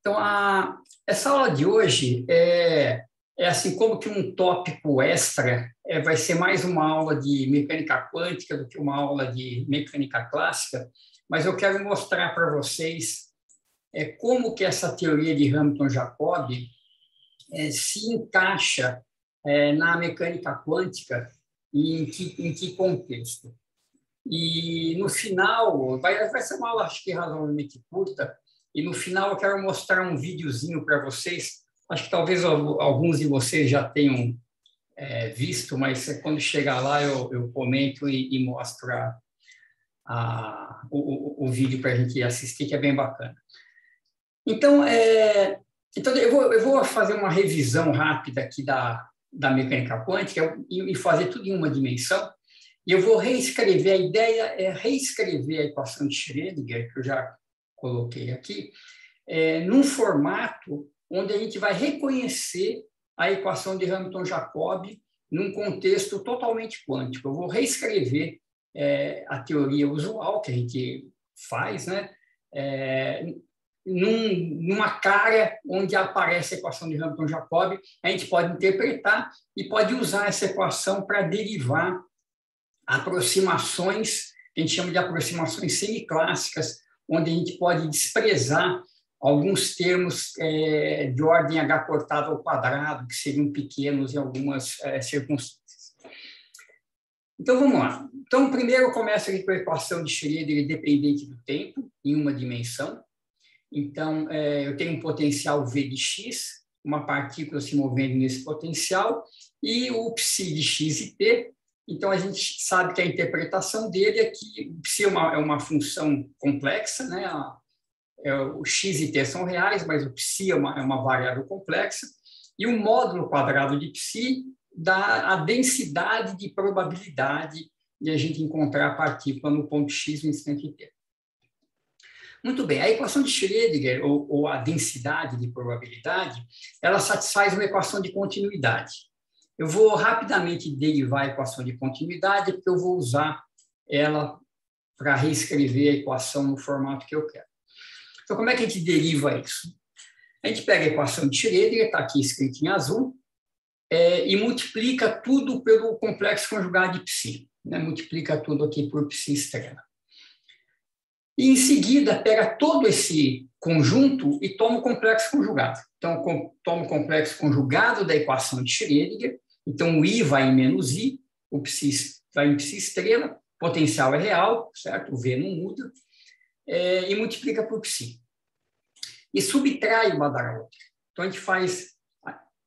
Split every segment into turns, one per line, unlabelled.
Então, essa aula de hoje é assim como que um tópico extra, vai ser mais uma aula de mecânica quântica do que uma aula de mecânica clássica, mas eu quero mostrar para vocês como que essa teoria de Hamilton-Jacob se encaixa na mecânica quântica e em que contexto. E no final, vai ser uma aula, acho que razoavelmente curta, e no final eu quero mostrar um videozinho para vocês. Acho que talvez alguns de vocês já tenham visto, mas quando chegar lá eu comento e mostro o vídeo para a gente assistir, que é bem bacana. Então eu vou fazer uma revisão rápida aqui da mecânica quântica e fazer tudo em uma dimensão. E eu vou reescrever, a ideia é reescrever a equação de Schrödinger, que eu já coloquei aqui, num formato onde a gente vai reconhecer a equação de Hamilton-Jacob num contexto totalmente quântico. Eu vou reescrever a teoria usual que a gente faz, né? Numa cara onde aparece a equação de Hamilton-Jacob, a gente pode interpretar e pode usar essa equação para derivar aproximações, que a gente chama de aproximações semiclássicas, onde a gente pode desprezar alguns termos de ordem h cortado ao quadrado, que seriam pequenos em algumas circunstâncias. Então, vamos lá. Então, primeiro eu começo aqui com a equação de Schrödinger dependente do tempo, em uma dimensão. Então, eu tenho um potencial V de x, uma partícula se movendo nesse potencial, e o psi de x e t. Então, a gente sabe que a interpretação dele é que o psi é uma função complexa, né? O x e t são reais, mas o psi é uma variável complexa, e o módulo quadrado de psi dá a densidade de probabilidade de a gente encontrar a partícula no ponto x no instante t. Muito bem, a equação de Schrödinger, ou a densidade de probabilidade, ela satisfaz uma equação de continuidade. Eu vou rapidamente derivar a equação de continuidade, porque eu vou usar ela para reescrever a equação no formato que eu quero. Então, como é que a gente deriva isso? A gente pega a equação de Schrödinger, está aqui escrito em azul, e multiplica tudo pelo complexo conjugado de psi. Né? Multiplica tudo aqui por psi estrela. E, em seguida, pega todo esse conjunto e toma o complexo conjugado. Então, toma o complexo conjugado da equação de Schrödinger. Então, o I vai em menos I, o psi vai em psi estrela, potencial é real, certo? O V não muda, e multiplica por psi. E subtrai uma da outra. Então, a gente faz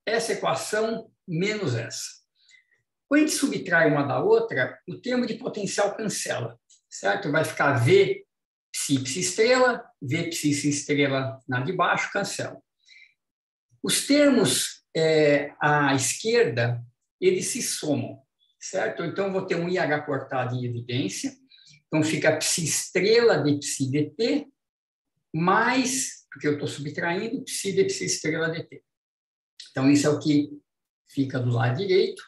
essa equação menos essa. Quando a gente subtrai uma da outra, o termo de potencial cancela, certo? Vai ficar V psi estrela, V psi estrela na de baixo, cancela. Os termos à esquerda, eles se somam, certo? Então, eu vou ter um IH cortado em evidência. Então, fica psi estrela de psi dt, mais, porque eu estou subtraindo, psi de psi estrela dt. Então, isso é o que fica do lado direito.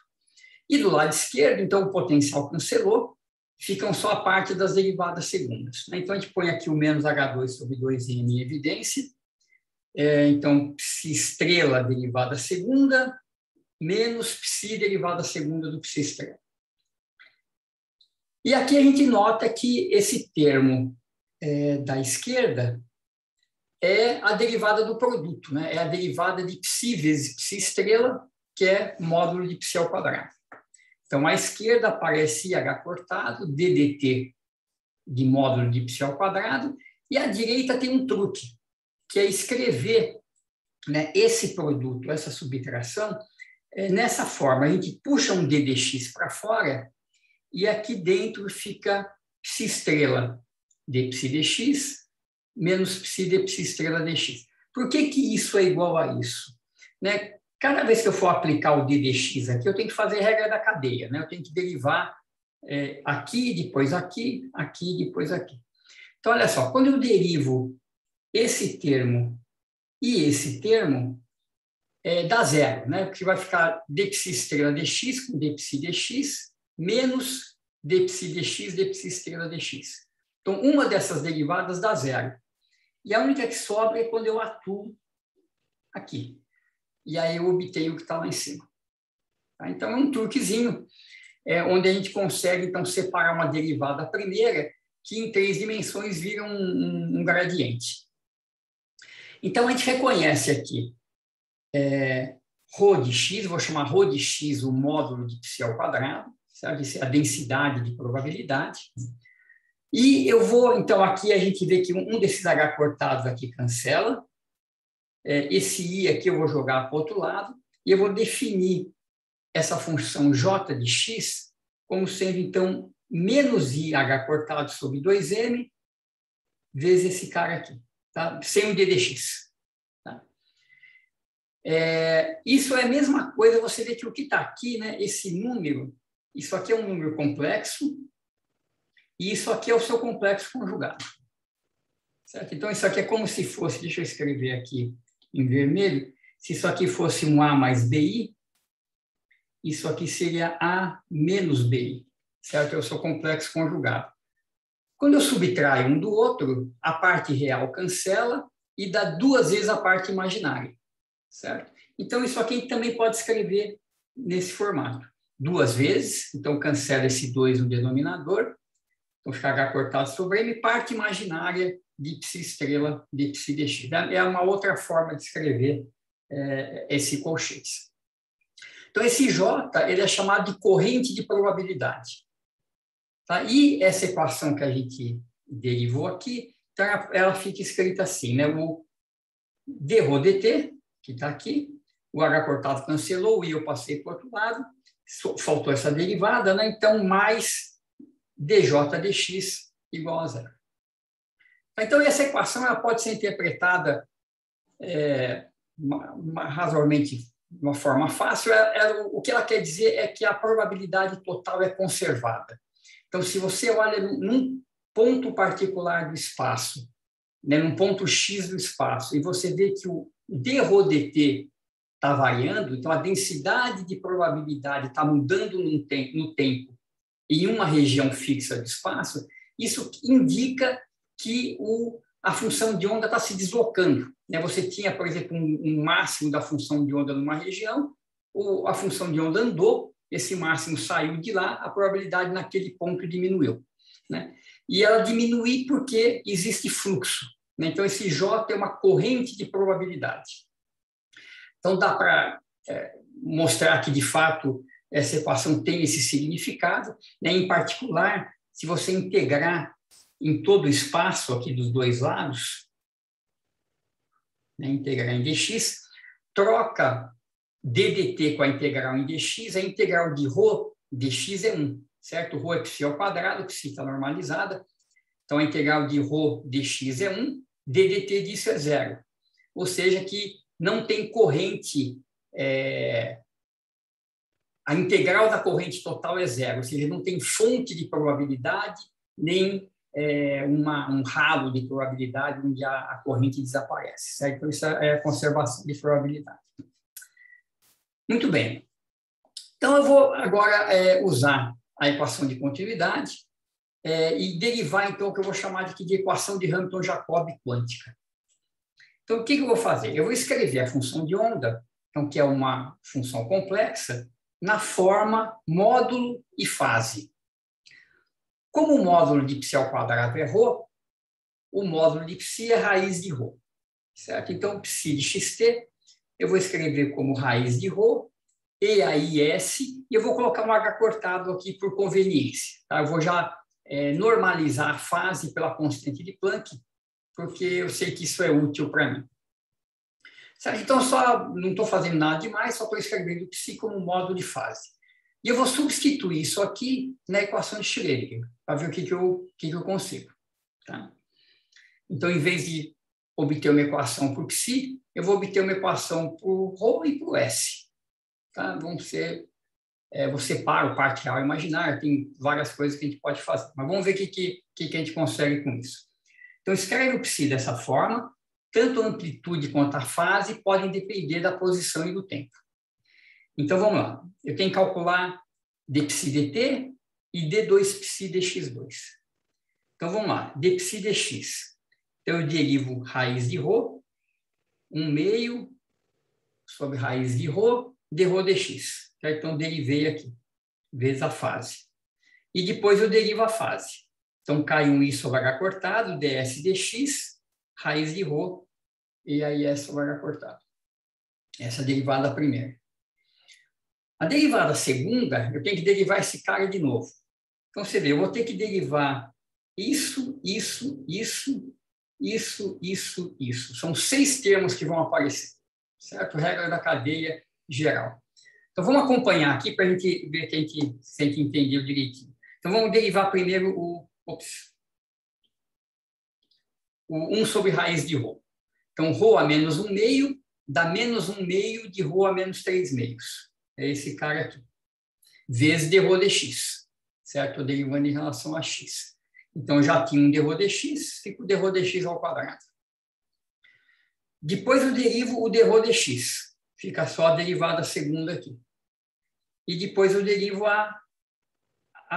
E do lado esquerdo, então, o potencial cancelou, ficam só a parte das derivadas segundas. Então, a gente põe aqui o menos H2 sobre 2m em evidência. Então, psi estrela derivada segunda, menos psi derivada segunda do psi estrela. E aqui a gente nota que esse termo da esquerda é a derivada do produto, né? É a derivada de psi vezes psi estrela, que é módulo de psi ao quadrado. Então, à esquerda aparece IH cortado, DDT de módulo de psi ao quadrado, e à direita tem um truque, que é escrever, né, esse produto, essa subtração, nessa forma. A gente puxa um d dx para fora, e aqui dentro fica psi estrela de psi dx, menos psi de psi estrela dx. Por que isso é igual a isso? Né? Cada vez que eu for aplicar o d dx aqui, eu tenho que fazer regra da cadeia, né? Eu tenho que derivar aqui, depois aqui, aqui, depois aqui. Então, olha só, quando eu derivo esse termo e esse termo, dá zero, né? Porque vai ficar d psi estrela dx com d psi dx, menos d psi dx, d psi estrela dx. Então, uma dessas derivadas dá zero. e a única que sobra é quando eu atuo aqui. E aí eu obtenho o que está lá em cima. Tá? Então, é um truquezinho onde a gente consegue, então, separar uma derivada primeira que em 3 dimensões vira um gradiente. Então, a gente reconhece aqui ρ de x, vou chamar ρ de x o módulo de π ao quadrado, certo? Isso é a densidade de probabilidade. E eu vou, então, aqui a gente vê que um desses H cortados aqui cancela. Esse I aqui eu vou jogar para o outro lado, e eu vou definir essa função j de x como sendo, então, menos IH cortado sobre 2m vezes esse cara aqui, tá? Sem o d de x. Tá? Isso é a mesma coisa, você vê que o que está aqui, né, esse número, isso aqui é um número complexo, e isso aqui é o seu complexo conjugado. Certo? Então, isso aqui é como se fosse, deixa eu escrever aqui em vermelho, se isso aqui fosse um A mais BI, isso aqui seria A menos BI, certo? É o seu complexo conjugado. Quando eu subtraio um do outro, a parte real cancela e dá 2 vezes a parte imaginária, certo? Então, isso aqui também pode escrever nesse formato. 2 vezes, então cancela esse 2 no denominador, então fica H cortado sobre M, parte imaginária de psi estrela de psi dx. É uma outra forma de escrever esse colchete. Então, esse J ele é chamado de corrente de probabilidade. Tá? E essa equação que a gente derivou aqui, então ela fica escrita assim, né? O dρ dt, que está aqui, o H cortado cancelou, o I eu passei para o outro lado, faltou essa derivada, né? Então, mais dj dx igual a 0. Então, essa equação ela pode ser interpretada razoavelmente de uma forma fácil. O que ela quer dizer é que a probabilidade total é conservada. Então, se você olha num ponto particular do espaço, né, num ponto X do espaço, e você vê que o dρ dt está variando, então a densidade de probabilidade está mudando no tempo em uma região fixa do espaço, isso indica que a função de onda está se deslocando. Né? Você tinha, por exemplo, um máximo da função de onda numa região, a função de onda andou, esse máximo saiu de lá, a probabilidade naquele ponto diminuiu. Né? E ela diminui porque existe fluxo. Né? Então, esse J é uma corrente de probabilidade. Então, dá para mostrar que, de fato, essa equação tem esse significado. Né? Em particular, se você integrar em todo o espaço aqui dos dois lados, né, integrar em dx, troca ddt com a integral em dx, a integral de ρ dx é 1, certo? Ρ é π ao quadrado, π está normalizada, então a integral de ρ dx é 1, ddt disso é 0. Ou seja, que não tem corrente, a integral da corrente total é 0, ou seja, não tem fonte de probabilidade, nem um ralo de probabilidade onde a corrente desaparece. Certo? Então, isso é a conservação de probabilidade. Muito bem. Então, eu vou agora usar a equação de continuidade e derivar, então, o que eu vou chamar de equação de Hamilton-Jacobi quântica. Então, o que eu vou fazer? Eu vou escrever a função de onda, então, que é uma função complexa, na forma módulo e fase. Como o módulo de π ao quadrado é ρ, o módulo de π é raiz de ρ. Certo? Então, π de xt, eu vou escrever como raiz de ρ, e aí S, e eu vou colocar um H cortado aqui por conveniência. Tá? Eu vou já normalizar a fase pela constante de Planck, porque eu sei que isso é útil para mim. Certo? Então, não estou fazendo nada demais, só estou escrevendo π como módulo de fase. E eu vou substituir isso aqui na equação de Schrödinger, para ver o que eu consigo. Tá? Então, em vez de obter uma equação por π, eu vou obter uma equação por ρ e por S. Tá? Eu separo parte real e imaginária, tem várias coisas que a gente pode fazer. Mas vamos ver o que a gente consegue com isso. Então, escreve o π dessa forma, tanto a amplitude quanto a fase podem depender da posição e do tempo. Então, vamos lá. Eu tenho que calcular dψ dt e d2 π dx2. Então, vamos lá. dψ dx. Então, eu derivo raiz de ρ, 1 meio sobre raiz de ρ, dρ dx. Então, derivei aqui, vezes a fase. E depois eu derivo a fase. Então, cai um I sobre H cortado, ds dx, raiz de ρ, e aí S sobre H cortado. Essa é a derivada primeira. A derivada segunda, eu tenho que derivar esse cara de novo. Então, você vê, eu vou ter que derivar isso. São 6 termos que vão aparecer, certo? Regra da cadeia geral. Então, vamos acompanhar aqui para a gente ver se a gente entendeu direitinho. Então, vamos derivar primeiro o 1 sobre raiz de ρ. Então, ρ a menos 1 meio dá menos 1 meio de ρ a menos 3 meios. É esse cara aqui. Vezes dρ dx, certo? Estou derivando em relação a x. Então, já tinha um dρ dx, fica o dρ dx ao quadrado. Depois eu derivo o dρ dx. Fica só a derivada segunda aqui. E depois eu derivo a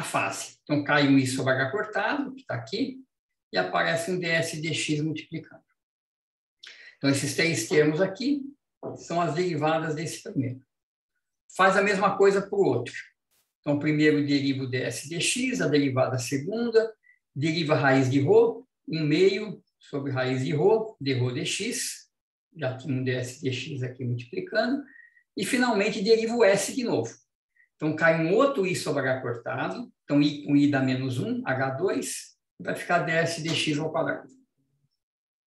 fase. Então, cai um I sobre H cortado, que está aqui, e aparece um ds dx multiplicando. Então, esses 3 termos aqui são as derivadas desse primeiro. Faz a mesma coisa para o outro. Então, primeiro deriva o ds dx, a derivada segunda, deriva a raiz de ρ, 1 meio sobre raiz de ρ, dρ dx, já tinha um ds dx aqui multiplicando, e finalmente deriva o S de novo. Então, cai um outro I sobre H cortado, então I com I dá menos 1, H2, vai ficar ds dx ao quadrado.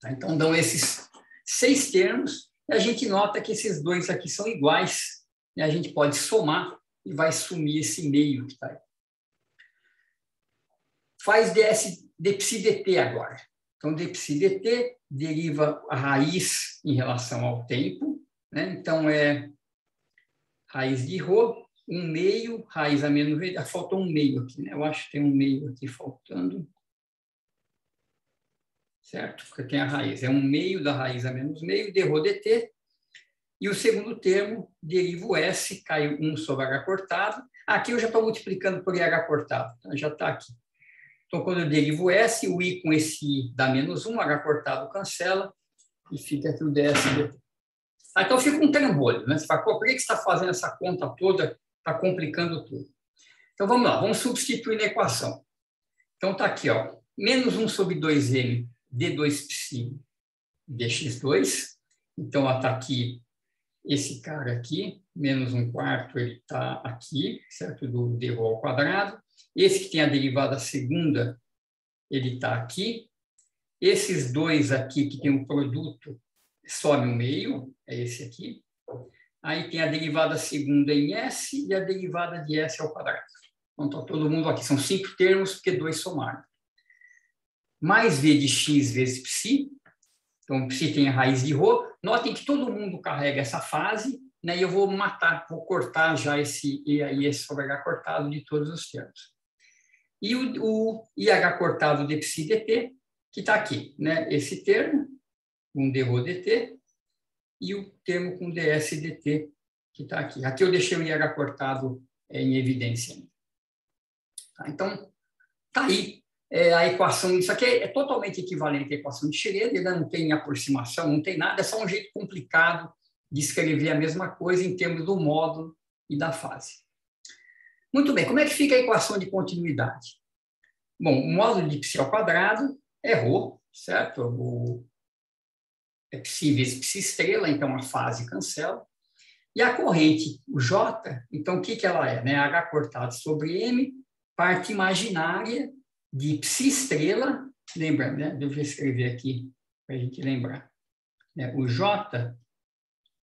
Tá? Então, dão esses 6 termos, e a gente nota que esses dois aqui são iguais, e a gente pode somar e vai sumir esse meio que está aí. Faz ds dψ dt agora. Então, dψ dt deriva a raiz em relação ao tempo, né? Então, é raiz de ρ, 1 meio, raiz a menos meio, faltou 1 meio aqui, né? Eu acho que tem 1 meio aqui faltando. Certo? Porque tem a raiz. É 1 meio da raiz a menos meio, dρ dt. E o segundo termo, deriva o S, cai 1 sobre H cortado. Aqui eu já estou multiplicando por H cortado, então já está aqui. Então, quando eu derivo o S, o I com esse I dá menos 1, H cortado cancela, e fica aqui o ds dt. Então, fica um trambolho, né? Você fala, por que você está fazendo essa conta toda? Está complicando tudo. Então, vamos lá, vamos substituir na equação. Então, está aqui, ó, menos 1 sobre 2m d2π dx2. Então, está aqui esse cara aqui, menos 1/4, ele está aqui, certo? Do dρ ao quadrado. Esse que tem a derivada segunda, ele está aqui. Esses dois aqui que tem um produto, some 1 meio, é esse aqui. Aí tem a derivada segunda em S e a derivada de S ao quadrado. Então, está todo mundo aqui. São 5 termos, porque 2 somaram. Mais V de x vezes π. Então, π tem a raiz de ρ. Notem que todo mundo carrega essa fase, né? E eu vou vou cortar já esse E aí, esse sobre H cortado de todos os termos. E o IH cortado dψ dt, que está aqui, né? Esse termo, com dρ dt, e o termo com ds dt, que está aqui. Aqui eu deixei o IH cortado em evidência. Tá? Então, está aí a equação. Isso aqui é totalmente equivalente à equação de Schrödinger, não tem aproximação, não tem nada, é só um jeito complicado de escrever a mesma coisa em termos do módulo e da fase. Muito bem, como é que fica a equação de continuidade? Bom, o módulo de π ao quadrado é ρ, certo? É π vezes π estrela, então a fase cancela. E a corrente, o J, então o que ela é? Né? H cortado sobre M, parte imaginária de π estrela, lembra, né? Deixa eu escrever aqui para a gente lembrar. O J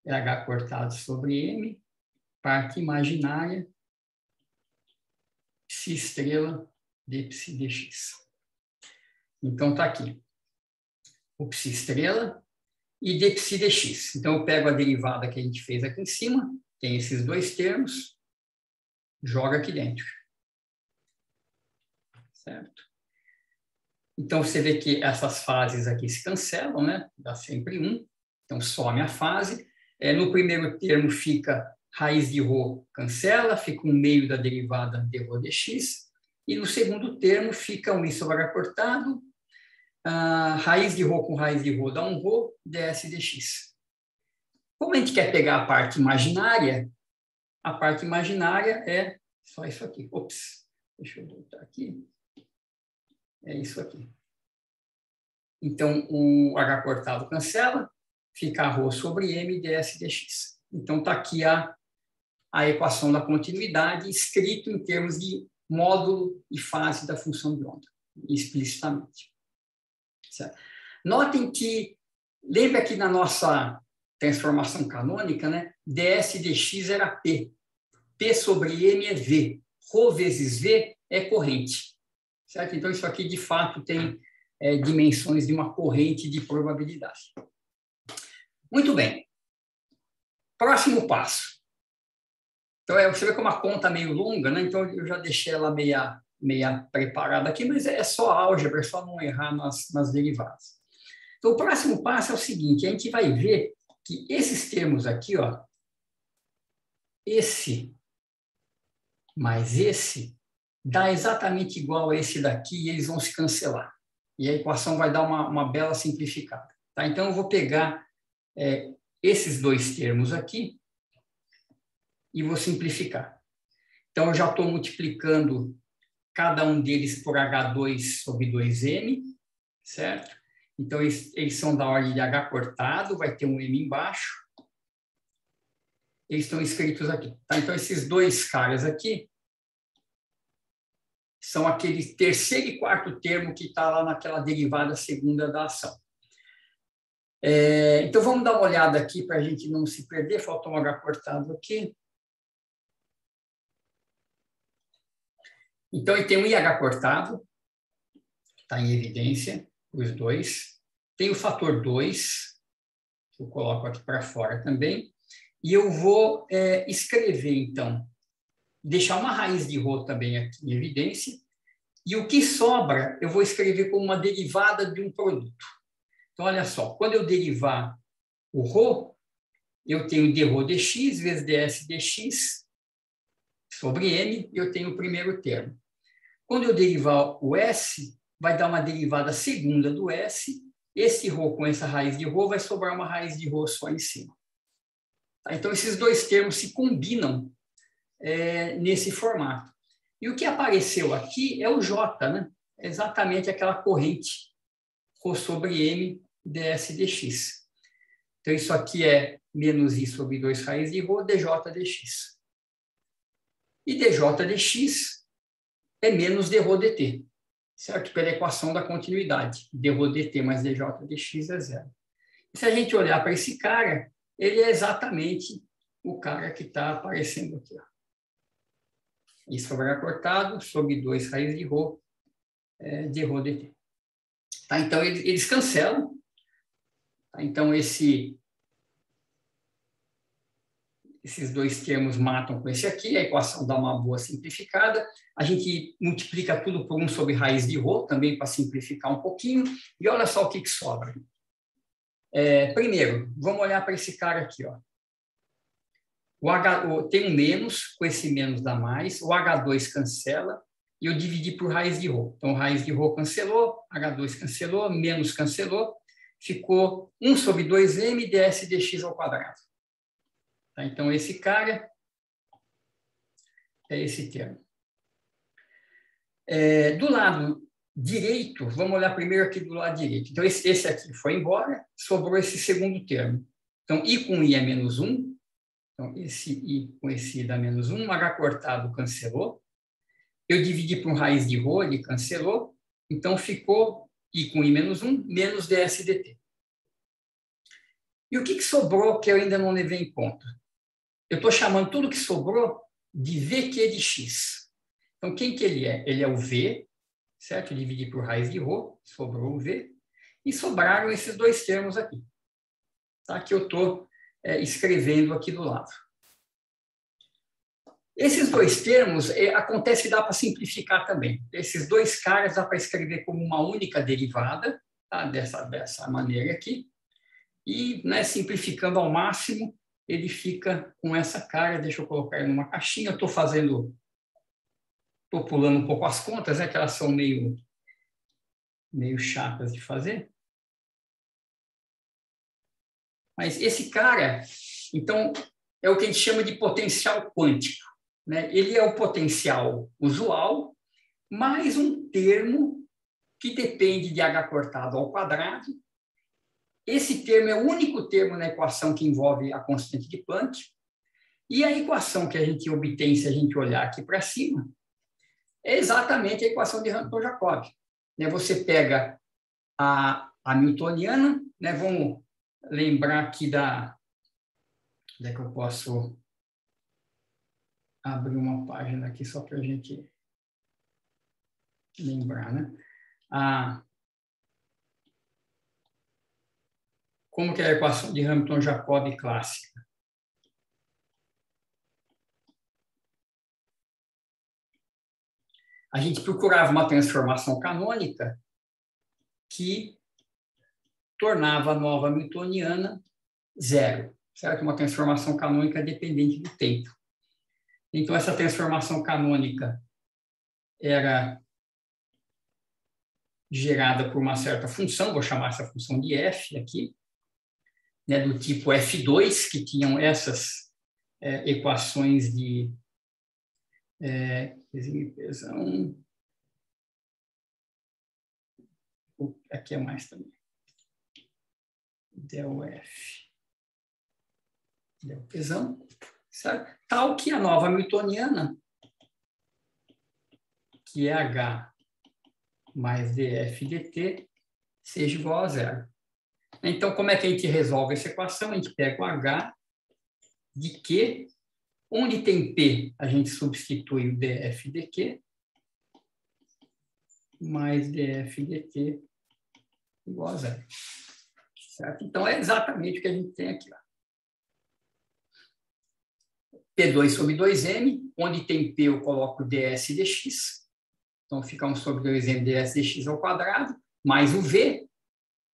é H cortado sobre M, parte imaginária, π estrela dψ dx. Então, está aqui o π estrela e dψ dx. Então, eu pego a derivada que a gente fez aqui em cima, tem esses dois termos, joga aqui dentro. Certo? Então, você vê que essas fases aqui se cancelam, né? Dá sempre 1. Então, some a fase. No primeiro termo fica raiz de ρ cancela, fica 1 meio da derivada dρ dx. E no segundo termo fica 1 I sobre H cortado, raiz de ρ com raiz de ρ dá um ρ, ds dx. Como a gente quer pegar a parte imaginária é só isso aqui. Ops, deixa eu voltar aqui. É isso aqui. Então, o H cortado cancela, fica ρ sobre m ds dx. Então, está aqui a equação da continuidade, escrito em termos de módulo e fase da função de onda, explicitamente. Certo? Notem que, lembra que na nossa transformação canônica, né, ds dx era P. P sobre M é V. Rho vezes V é corrente. Certo? Então, isso aqui, de fato, tem dimensões de uma corrente de probabilidade. Muito bem. Próximo passo. Então, você vê que é uma conta meio longa, né? Então, eu já deixei ela meia preparada aqui, mas é só álgebra, é só não errar nas derivadas. Então, o próximo passo é o seguinte, a gente vai ver que esses termos aqui, ó, esse mais esse, dá exatamente igual a esse daqui e eles vão se cancelar. E a equação vai dar uma bela simplificada. Tá? Então, eu vou pegar esses dois termos aqui e vou simplificar. Então, eu já estou multiplicando cada um deles por H2 sobre 2M, certo? Então, eles são da ordem de H cortado, vai ter um M embaixo. Eles estão escritos aqui. Tá? Então, esses dois caras aqui são aquele terceiro e quarto termo que está lá naquela derivada segunda da ação. Então, vamos dar uma olhada aqui para a gente não se perder. Faltou um H cortado aqui. Então, ele tem um IH cortado, está em evidência, os dois. Tem o fator 2, que eu coloco aqui para fora também. E eu vou escrever, então, deixar uma raiz de ρ também aqui em evidência. E o que sobra, eu vou escrever como uma derivada de um produto. Então, olha só, quando eu derivar o ρ, eu tenho dρ dx vezes ds dx sobre m, e eu tenho o primeiro termo. Quando eu derivar o s, vai dar uma derivada segunda do s. Esse ρ com essa raiz de ρ vai sobrar uma raiz de ρ só em cima. Tá? Então, esses dois termos se combinam nesse formato. E o que apareceu aqui é o J, né? É exatamente aquela corrente ρ sobre m ds dx. Então, isso aqui é menos i sobre 2 raiz de ρ, dj dx. E dj dx é menos dρ dt, certo? Pela equação da continuidade. dρ dt mais dj dx é zero. E se a gente olhar para esse cara, ele é exatamente o cara que está aparecendo aqui. Ó. I sobre H cortado, sobre 2 raiz de ρ, dρ dt. Tá? Então, eles cancelam. Tá? Então, esses dois termos matam com esse aqui, a equação dá uma boa simplificada. A gente multiplica tudo por 1 sobre raiz de ρ, também para simplificar um pouquinho. E olha só o que sobra. Primeiro, vamos olhar para esse cara aqui. Ó. Tem um menos, com esse menos dá mais. O H2 cancela e eu dividi por raiz de ρ. Então, raiz de ρ cancelou, H2 cancelou, menos cancelou. Ficou 1 sobre 2m ds dx ao quadrado. Tá? Então, esse cara é esse termo. Do lado direito, vamos olhar primeiro aqui do lado direito. Então, esse aqui foi embora, sobrou esse segundo termo. Então, I com I é menos 1. Então, esse I com esse I dá menos 1. H cortado cancelou. Eu dividi por raiz de ρ, ele cancelou. Então, ficou I com I menos 1, menos ds dt. E o que sobrou que eu ainda não levei em conta? Eu estou chamando tudo que sobrou de VQ de x. Então, quem que ele é? Ele é o V, certo? Eu dividi por raiz de ρ, sobrou o V. E sobraram esses dois termos aqui, tá? Que eu estou escrevendo aqui do lado. Esses dois termos, acontece que dá para simplificar também. Esses dois caras dá para escrever como uma única derivada, tá? dessa maneira aqui. E, né, simplificando ao máximo, ele fica com essa cara. Deixa eu colocar ele numa caixinha. Estou pulando um pouco as contas, né, que elas são meio meio chatas de fazer. Mas esse cara, então, é o que a gente chama de potencial quântico, né? Ele é o potencial usual, mais um termo que depende de h cortado ao quadrado. Esse termo é o único termo na equação que envolve a constante de Planck. E a equação que a gente obtém, se a gente olhar aqui para cima, é exatamente a equação de Hampton-Jacob. Você pega a Hamiltoniana, né? Vamos lembrar aqui da... Onde é que eu posso abrir uma página aqui só para a gente lembrar, né? Como que é a equação de Hamilton-Jacob clássica? A gente procurava uma transformação canônica que tornava a nova Hamiltoniana zero, certo? Uma transformação canônica dependente do tempo. Então, essa transformação canônica era gerada por uma certa função, vou chamar essa função de f aqui, né, do tipo F2, que tinham essas equações de pesão. Aqui é mais também. Del F. Del pesão. Certo? Tal que a nova Hamiltoniana, que é H mais df dt, seja igual a zero. Então, como é que a gente resolve essa equação? A gente pega o H de Q, onde tem P, a gente substitui o df dq, mais df dt igual a zero. Certo? Então, é exatamente o que a gente tem aqui. Ó. P2 sobre 2m, onde tem P eu coloco ds dx, então fica 1 sobre 2m ds dx ao quadrado, mais o V,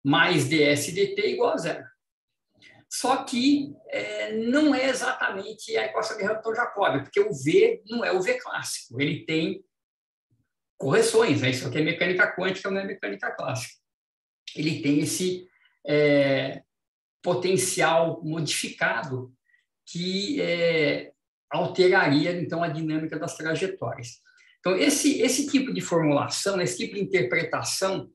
mais ds dt igual a zero. Só que não é exatamente a equação de Hamilton-Jacob, porque o V não é o V clássico, ele tem correções, né? Isso aqui é mecânica quântica, não é mecânica clássica. Ele tem esse potencial modificado que alteraria, então, a dinâmica das trajetórias. Então, esse tipo de formulação, esse tipo de interpretação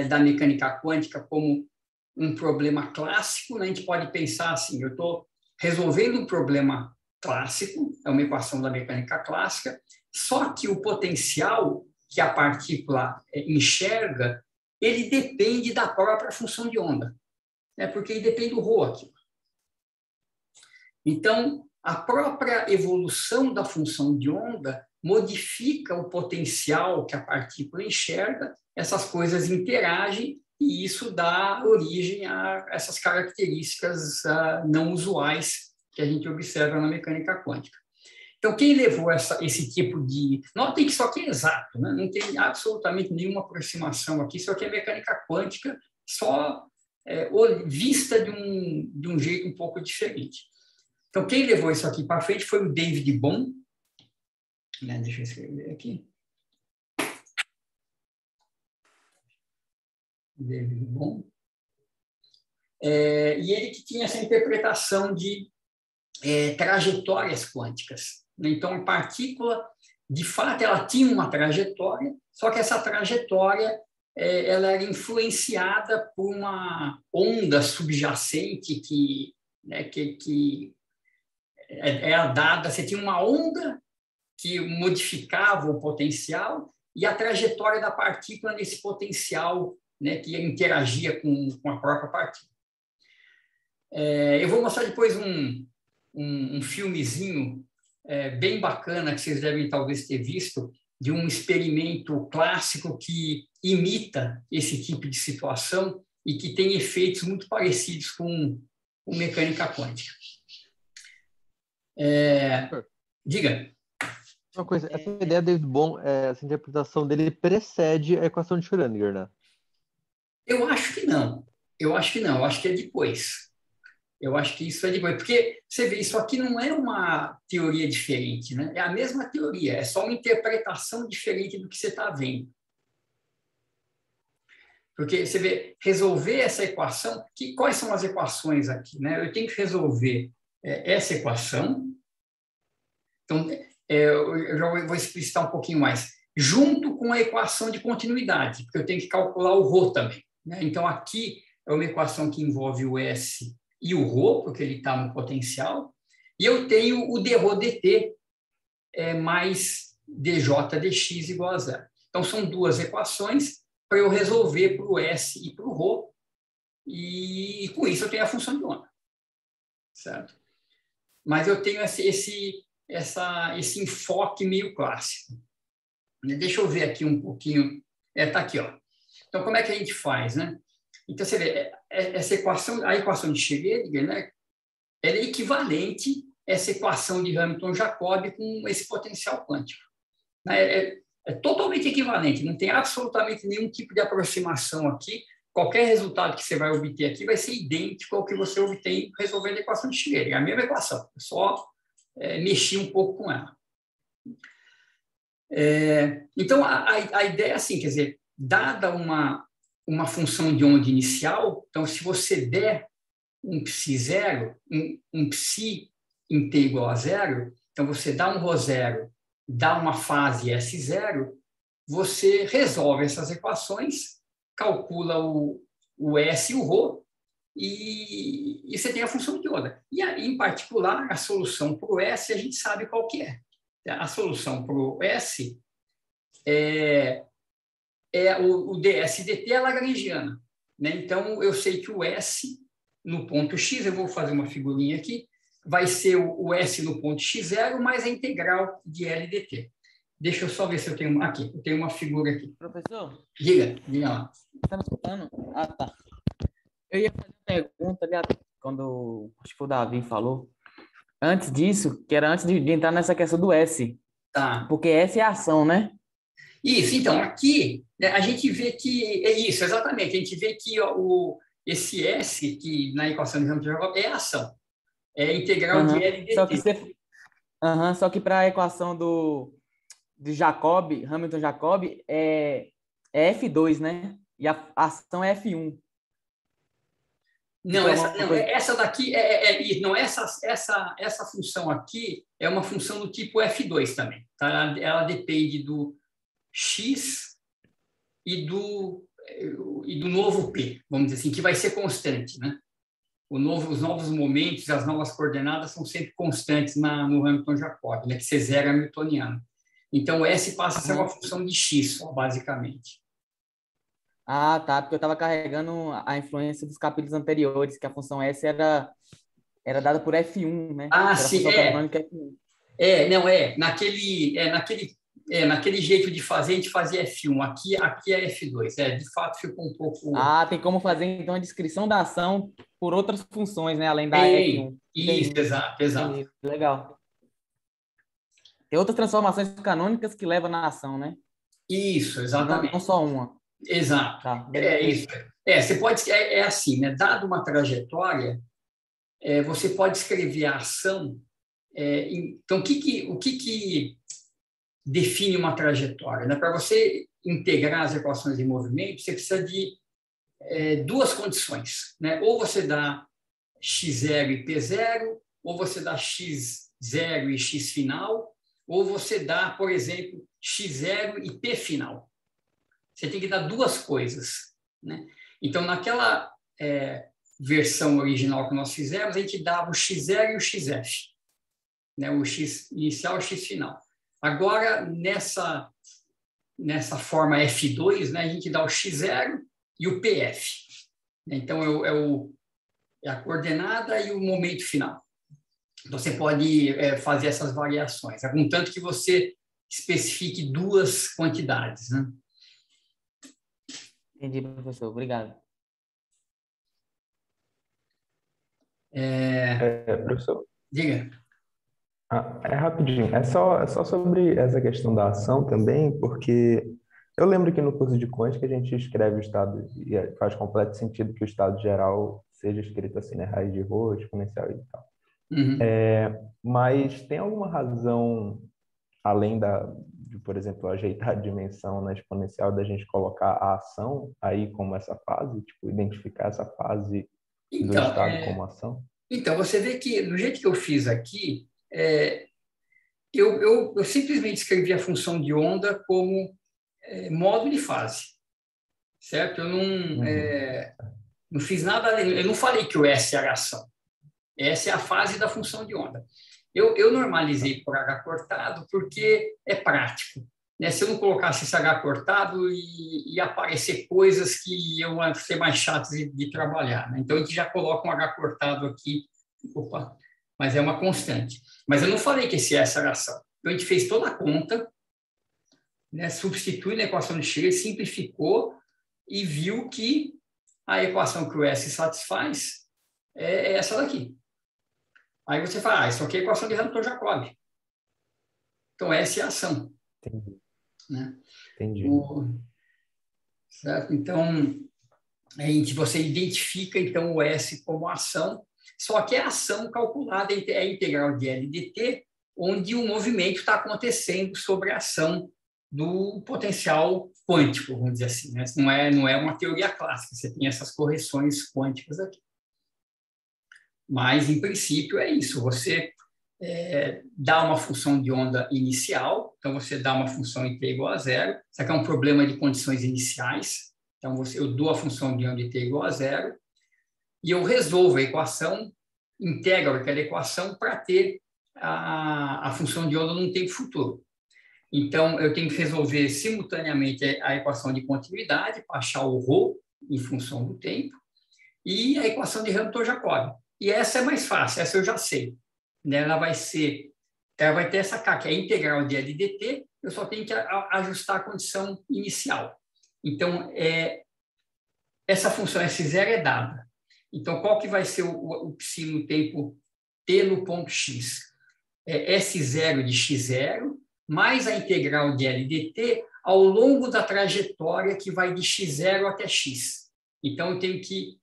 da mecânica quântica como um problema clássico, né? A gente pode pensar assim, eu estou resolvendo um problema clássico, é uma equação da mecânica clássica, só que o potencial que a partícula enxerga, ele depende da própria função de onda, né? Porque ele depende do ρ aqui. Então, a própria evolução da função de onda modifica o potencial que a partícula enxerga, essas coisas interagem e isso dá origem a essas características não usuais que a gente observa na mecânica quântica. Então, quem levou esse tipo de... Notem que isso aqui é exato, né? Não tem absolutamente nenhuma aproximação aqui, isso aqui é mecânica quântica, só vista de um jeito um pouco diferente. Então, quem levou isso aqui para frente foi o David Bohm, né? Deixa eu escrever aqui. David Bohm. E ele que tinha essa interpretação de trajetórias quânticas. Então, a partícula, de fato, ela tinha uma trajetória, só que essa trajetória ela era influenciada por uma onda subjacente que era dada, você tinha uma onda que modificava o potencial e a trajetória da partícula nesse potencial, né, que interagia com a própria partícula. Eu vou mostrar depois um filmezinho bem bacana que vocês devem talvez ter visto, de um experimento clássico que imita esse tipo de situação e que tem efeitos muito parecidos com mecânica quântica. Diga.
Uma coisa, essa ideia do David Bohm, essa interpretação dele precede a equação de Schrödinger, né?
Eu acho que não. Eu acho que é depois. Eu acho que isso é depois. Porque, você vê, isso aqui não é uma teoria diferente, né? É a mesma teoria, é só uma interpretação diferente do que você está vendo. Porque você vê, resolver essa equação, quais são as equações aqui? Né? Eu tenho que resolver essa equação. Então, eu já vou explicitar um pouquinho mais. Junto com a equação de continuidade, porque eu tenho que calcular o ρ também. Né? Então, aqui é uma equação que envolve o S e o ρ, porque ele está no potencial. E eu tenho o dρ dt mais dj dx igual a zero. Então, são duas equações para eu resolver para o S e para o ρ, e com isso eu tenho a função de onda. Certo? Mas eu tenho esse enfoque meio clássico. Deixa eu ver aqui um pouquinho. Está aqui, ó. Então, como é que a gente faz, né? Então, você vê, essa equação, a equação de Schrödinger, né, ela é equivalente a essa equação de Hamilton-Jacobi com esse potencial quântico. É totalmente equivalente, não tem absolutamente nenhum tipo de aproximação aqui. Qualquer resultado que você vai obter aqui vai ser idêntico ao que você obtém resolvendo a equação de Schrödinger. É a mesma equação, só mexi um pouco com ela. Então, a ideia é assim, quer dizer, dada uma função de onda inicial, então, se você der um psi zero, um psi em t igual a zero, então você dá um ρ zero, dá uma fase S zero, você resolve essas equações, calcula o S e o ρ, e você tem a função de onda. E, em particular, a solução para o S, a gente sabe qual que é. A solução para o S é o ds dt é lagrangiana. Né? Então, eu sei que o S no ponto x, eu vou fazer uma figurinha aqui, vai ser o S no ponto x0 mais a integral de L dt. Deixa eu só ver se eu tenho aqui. Eu tenho uma figura aqui.
Professor?
Diga lá.
Tá me escutando? Ah, tá. Eu ia fazer uma pergunta ali, quando acho que o Davi falou. Antes disso, que era antes de entrar nessa questão do S.
Tá.
Porque S é ação, né?
Isso, então, aqui a gente vê que é isso, exatamente. A gente vê que esse S, que na equação de Hamilton-Jacobi, é a ação. É a integral de L dt.
Só que para a equação de Jacobi, Hamilton-Jacobi, é F2, né? E a ação é F1.
Não, essa daqui não, essa função aqui é uma função do tipo F2 também. Tá? Ela depende do x e do novo p, vamos dizer assim, que vai ser constante, né? Os novos momentos, as novas coordenadas são sempre constantes no Hamilton-Jacobi, né? Que ser zero hamiltoniano. Então, S passa a ser uma função de x, só, basicamente.
Ah, tá, porque eu estava carregando a influência dos capítulos anteriores, que a função S era dada por F1, né?
Ah,
era
sim, naquele jeito de fazer, a gente fazia F1, aqui é F2, de fato ficou um pouco...
Ah, tem como fazer, então, a descrição da ação por outras funções, né? Além da F1.
Isso, exato.
Entendi. Legal. Tem outras transformações canônicas que levam na ação, né?
Isso, exatamente.
Não só uma.
Exato.
Tá,
Isso. Você pode... É assim, né? Dado uma trajetória, você pode escrever a ação... então, o que define uma trajetória? Né? Para você integrar as equações de movimento, você precisa de duas condições. Né? Ou você dá x0 e p0, ou você dá x0 e x final, ou você dá, por exemplo, x0 e p final. Você tem que dar duas coisas. Né? Então, naquela versão original que nós fizemos, a gente dava o x0 e o xf. Né? O x inicial e o x final. Agora, nessa forma F2, né, a gente dá o x0 e o PF. Então, é a coordenada e o momento final. Então, você pode fazer essas variações, contanto que você especifique duas quantidades. Né?
Entendi, professor. Obrigado.
Professor?
Diga.
Rapidinho, é só sobre essa questão da ação também, porque eu lembro que no curso de quântica a gente escreve o estado, e faz completo sentido que o estado geral seja escrito assim, né? Raiz de rho, exponencial e tal.
Uhum.
Mas tem alguma razão, além por exemplo, ajeitar a dimensão na exponencial, da gente colocar a ação aí como essa fase, tipo, identificar essa fase do
Então,
estado como ação?
então, você vê que, do jeito que eu fiz aqui, eu simplesmente escrevi a função de onda como modo de fase, certo? Eu não fiz nada além, eu não falei que o S era ação. Essa é a fase da função de onda. Eu normalizei por H cortado porque é prático, né? Se eu não colocasse esse H cortado, ia aparecer coisas que iam ser mais chatas de trabalhar, né? Então, a gente já coloca um H cortado aqui, opa, mas é uma constante. Mas eu não falei que esse S era ação. Então, a gente fez toda a conta, né? Substitui na equação de Schiller, simplificou e viu que a equação que o S satisfaz é essa daqui. Aí você fala, isso aqui é a equação de Hamilton-Jacobi. Então, essa é a ação.
Entendi.
Né?
Entendi.
Certo? Então, você identifica então, o S como ação, só que a ação calculada é a integral de L dt, onde o movimento está acontecendo sobre a ação do potencial quântico, vamos dizer assim. Né? Não é uma teoria clássica, você tem essas correções quânticas aqui. Mas, em princípio, é isso. Você dá uma função de onda inicial, então você dá uma função em t igual a zero. Isso aqui é um problema de condições iniciais. Então, eu dou a função de onda em t igual a zero e eu resolvo a equação, integro aquela equação para ter a função de onda num tempo futuro. Então, eu tenho que resolver simultaneamente a equação de continuidade, para achar o ρ em função do tempo, e a equação de Hamilton-Jacobi. E essa é mais fácil, essa eu já sei. Ela vai ter essa K, que é a integral de L dt, eu só tenho que ajustar a condição inicial. Então, essa função S0 é dada. Então, qual que vai ser o psi no tempo t no ponto x? É S0 de x0, mais a integral de L dt ao longo da trajetória que vai de x0 até x. Então, eu tenho que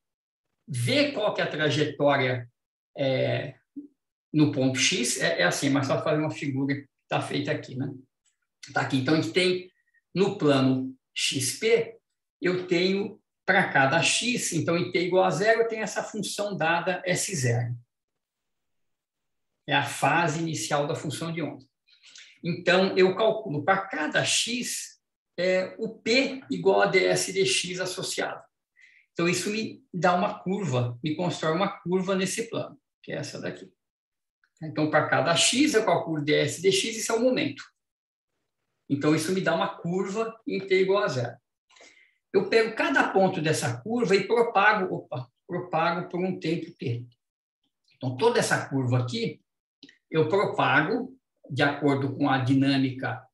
ver qual que é a trajetória no ponto X, assim, mas só fazer uma figura que está feita aqui, né? Tá aqui. Então, a gente tem, no plano XP, eu tenho para cada X, então, em t igual a zero, eu tenho essa função dada S0. É a fase inicial da função de onda. Então, eu calculo para cada X o P igual a ds dx associado. Então, isso me dá uma curva, me constrói uma curva nesse plano, que é essa daqui. Então, para cada x, eu calculo ds dx, isso é o momento. Então, isso me dá uma curva em t igual a zero. Eu pego cada ponto dessa curva e propago por um tempo t. Então, toda essa curva aqui, eu propago de acordo com a dinâmica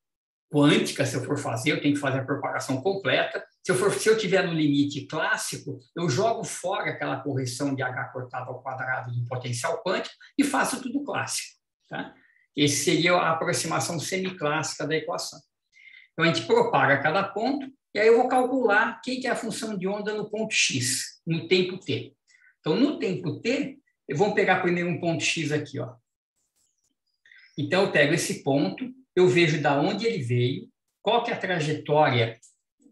quântica, se eu for fazer, eu tenho que fazer a propagação completa. Se eu tiver no limite clássico, eu jogo fora aquela correção de H cortado ao quadrado do potencial quântico e faço tudo clássico. Tá? Esse seria a aproximação semiclássica da equação. Então, a gente propaga cada ponto e aí eu vou calcular quem que é a função de onda no ponto x, no tempo t. Então, no tempo t, vamos pegar primeiro um ponto x aqui. Ó. Então, eu pego esse ponto, eu vejo da onde ele veio, qual que é a trajetória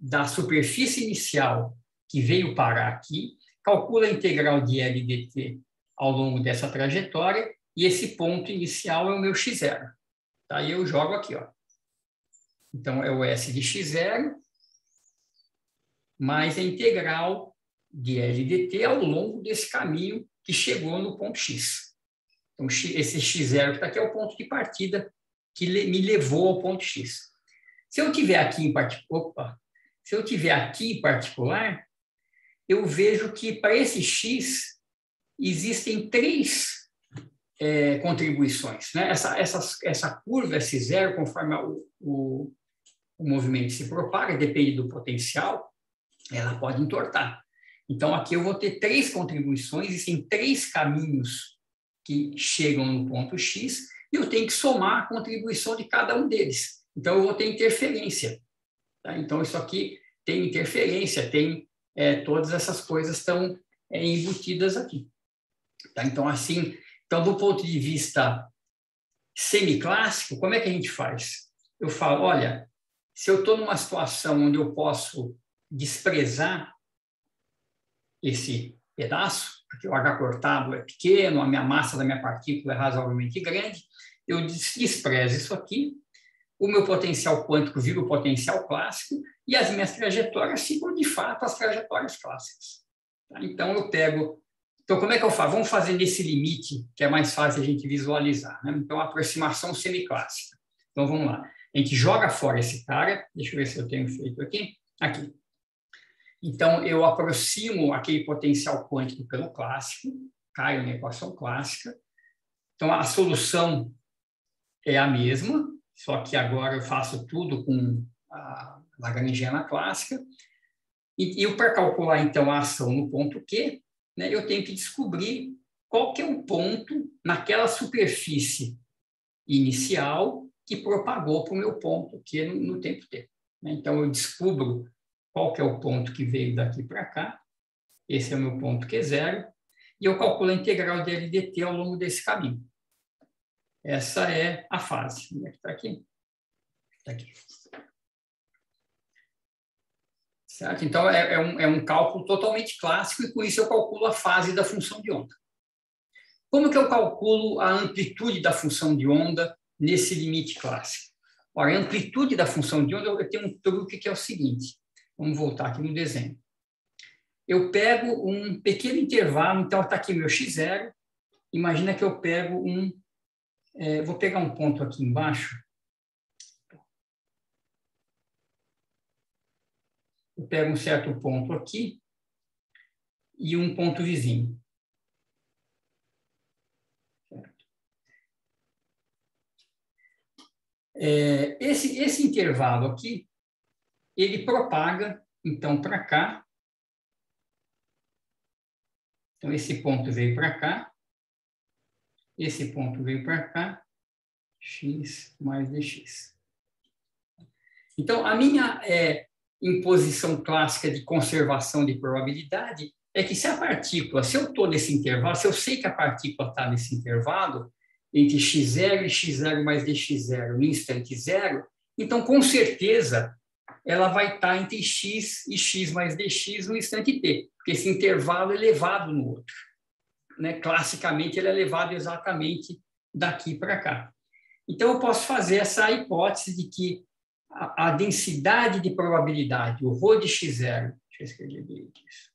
da superfície inicial que veio parar aqui, calcula a integral de L dt ao longo dessa trajetória, e esse ponto inicial é o meu x0. Tá? E eu jogo aqui. Ó. Então, é o S de x0 mais a integral de L dt ao longo desse caminho que chegou no ponto x. Então, esse x0 que está aqui é o ponto de partida que me levou ao ponto x. Se eu tiver aqui em particular, eu vejo que para esse x existem três contribuições. Né? Essa curva S0, conforme o movimento se propaga, depende do potencial, ela pode entortar. Então, aqui eu vou ter três contribuições, existem três caminhos que chegam no ponto x, e eu tenho que somar a contribuição de cada um deles. Então, eu vou ter interferência. Tá? Então, isso aqui tem interferência, tem todas essas coisas estão embutidas aqui. Tá? Então, assim, do ponto de vista semiclássico, como é que a gente faz? eu falo, olha, se eu estou numa situação onde eu posso desprezar esse pedaço, porque o H cortado é pequeno, a minha massa da minha partícula é razoavelmente grande, eu desprezo isso aqui, o meu potencial quântico vira o potencial clássico e as minhas trajetórias ficam, de fato, as trajetórias clássicas. Tá? Então, eu pego... Então, como é que eu faço? Vamos fazer nesse limite, que é mais fácil a gente visualizar. Né? Então, a aproximação semiclássica. Então, vamos lá. A gente joga fora esse cara. Deixa eu ver se eu tenho feito aqui. Aqui. Então, eu aproximo aquele potencial quântico pelo clássico, caio na equação clássica. Então, a solução é a mesma, só que agora eu faço tudo com a lagrangiana clássica. E para calcular, então, a ação no ponto Q, né, eu tenho que descobrir qual que é o ponto naquela superfície inicial que propagou para o meu ponto Q no tempo T. Então, eu descubro qual que é o ponto que veio daqui para cá, esse é o meu ponto Q0, e eu calculo a integral de LDT ao longo desse caminho. Essa é a fase. Onde é que está aqui? Está aqui. Certo? Então, é um cálculo totalmente clássico, e com isso eu calculo a fase da função de onda. Como que eu calculo a amplitude da função de onda nesse limite clássico? Ora, a amplitude da função de onda, eu tenho um truque que é o seguinte. Vamos voltar aqui no desenho. Eu pego um pequeno intervalo, então está aqui meu x0. Imagina que eu pego vou pegar um ponto aqui embaixo. Eu pego um certo ponto aqui e um ponto vizinho. Esse intervalo aqui, ele propaga, então, para cá. Então, esse ponto veio para cá. Esse ponto veio para cá. X mais dx. Então, a minha imposição clássica de conservação de probabilidade é que se eu estou nesse intervalo, se eu sei que a partícula está nesse intervalo, entre x0 e x0 mais dx0 no instante zero, então, com certeza, ela vai estar entre x e x mais dx no instante t, porque esse intervalo é levado no outro. Né? Classicamente, ele é levado exatamente daqui para cá. Então, eu posso fazer essa hipótese de que a densidade de probabilidade, o ρ de x0, deixa eu escrever direito isso,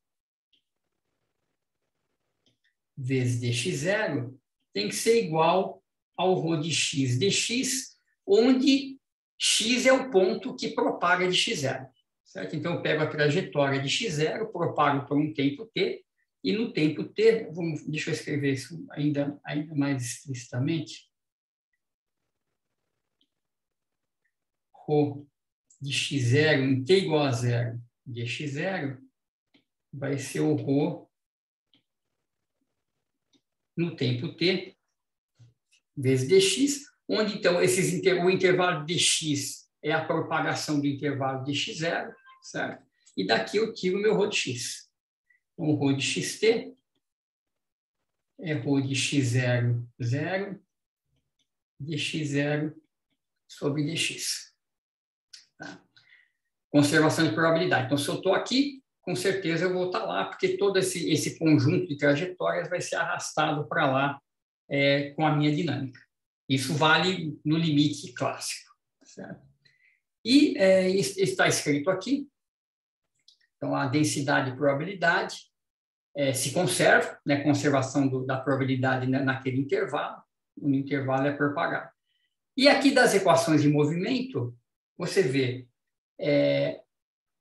vezes dx0, tem que ser igual ao ρ de x dx, onde x é o ponto que propaga de x0. Certo? Então, eu pego a trajetória de x0, propago por um tempo t, e no tempo t, deixa eu escrever isso ainda mais explicitamente, ρ de x0 em t igual a 0 de x0 vai ser o ρ no tempo t vezes dx, onde, então, o intervalo de x é a propagação do intervalo de x0, certo? E daqui eu tiro o meu ρ de x. Então, o ρ de xt é ρ de x0, 0, dx0 sobre dx. Tá? Conservação de probabilidade. Então, se eu estou aqui, com certeza eu vou estar lá, porque todo esse conjunto de trajetórias vai ser arrastado para lá com a minha dinâmica. Isso vale no limite clássico. Certo? E está escrito aqui, então, a densidade de probabilidade se conserva, né, conservação da probabilidade naquele intervalo, o intervalo é propagado. E aqui das equações de movimento, você vê,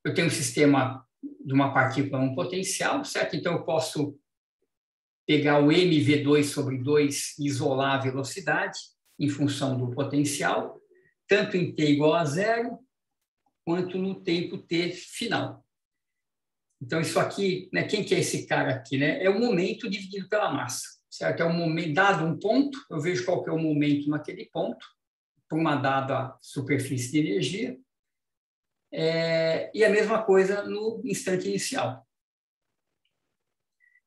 eu tenho um sistema de uma partícula, um potencial, certo? Então, eu posso pegar o mv2 sobre 2 e isolar a velocidade em função do potencial, tanto em t igual a 0, quanto no tempo t final. Então, isso aqui, né, quem que é esse cara aqui? Né? É o momento dividido pela massa, certo? É um momento, dado um ponto, eu vejo qual que é o momento naquele ponto, por uma dada superfície de energia, e a mesma coisa no instante inicial.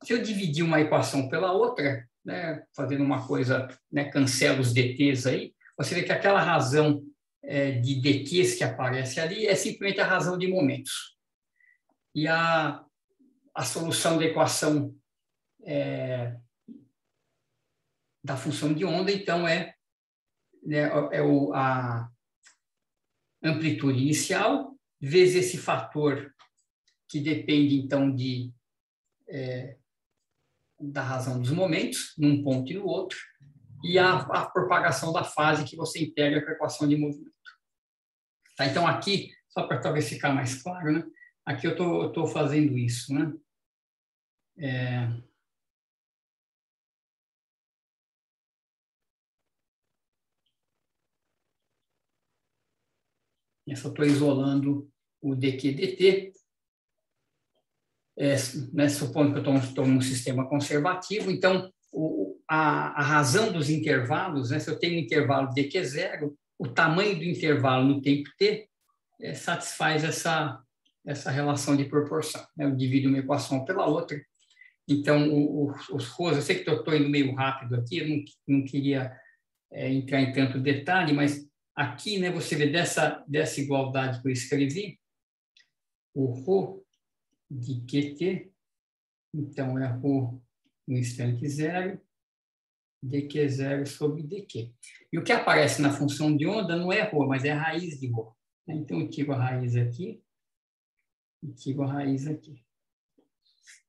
Se eu dividir uma equação pela outra, né, fazendo uma coisa, né, cancela os dt's aí, você vê que aquela razão de dQs que aparece ali é simplesmente a razão de momentos. E a solução da equação da função de onda, então, é a amplitude inicial vezes esse fator que depende, então, da razão dos momentos, num ponto e no outro, e a propagação da fase que você integra com a equação de movimento. Tá? Então, aqui, só para talvez ficar mais claro, né? Aqui eu estou fazendo isso, né? Eu só estou isolando o dq/dt, né, supondo que eu estou num sistema conservativo. Então, a razão dos intervalos, né, se eu tenho um intervalo dq0, o tamanho do intervalo no tempo t satisfaz essa relação de proporção. Né? Eu divido uma equação pela outra. Então, os ρs, eu sei que estou indo meio rápido aqui, eu não queria entrar em tanto detalhe, mas aqui, né, você vê dessa igualdade que eu escrevi, o ρ de QT, então é ρ no instante zero, dq0 sobre dq. E o que aparece na função de onda não é ρ, mas é a raiz de ρ. Então, eu tiro a raiz aqui e tiro a raiz aqui.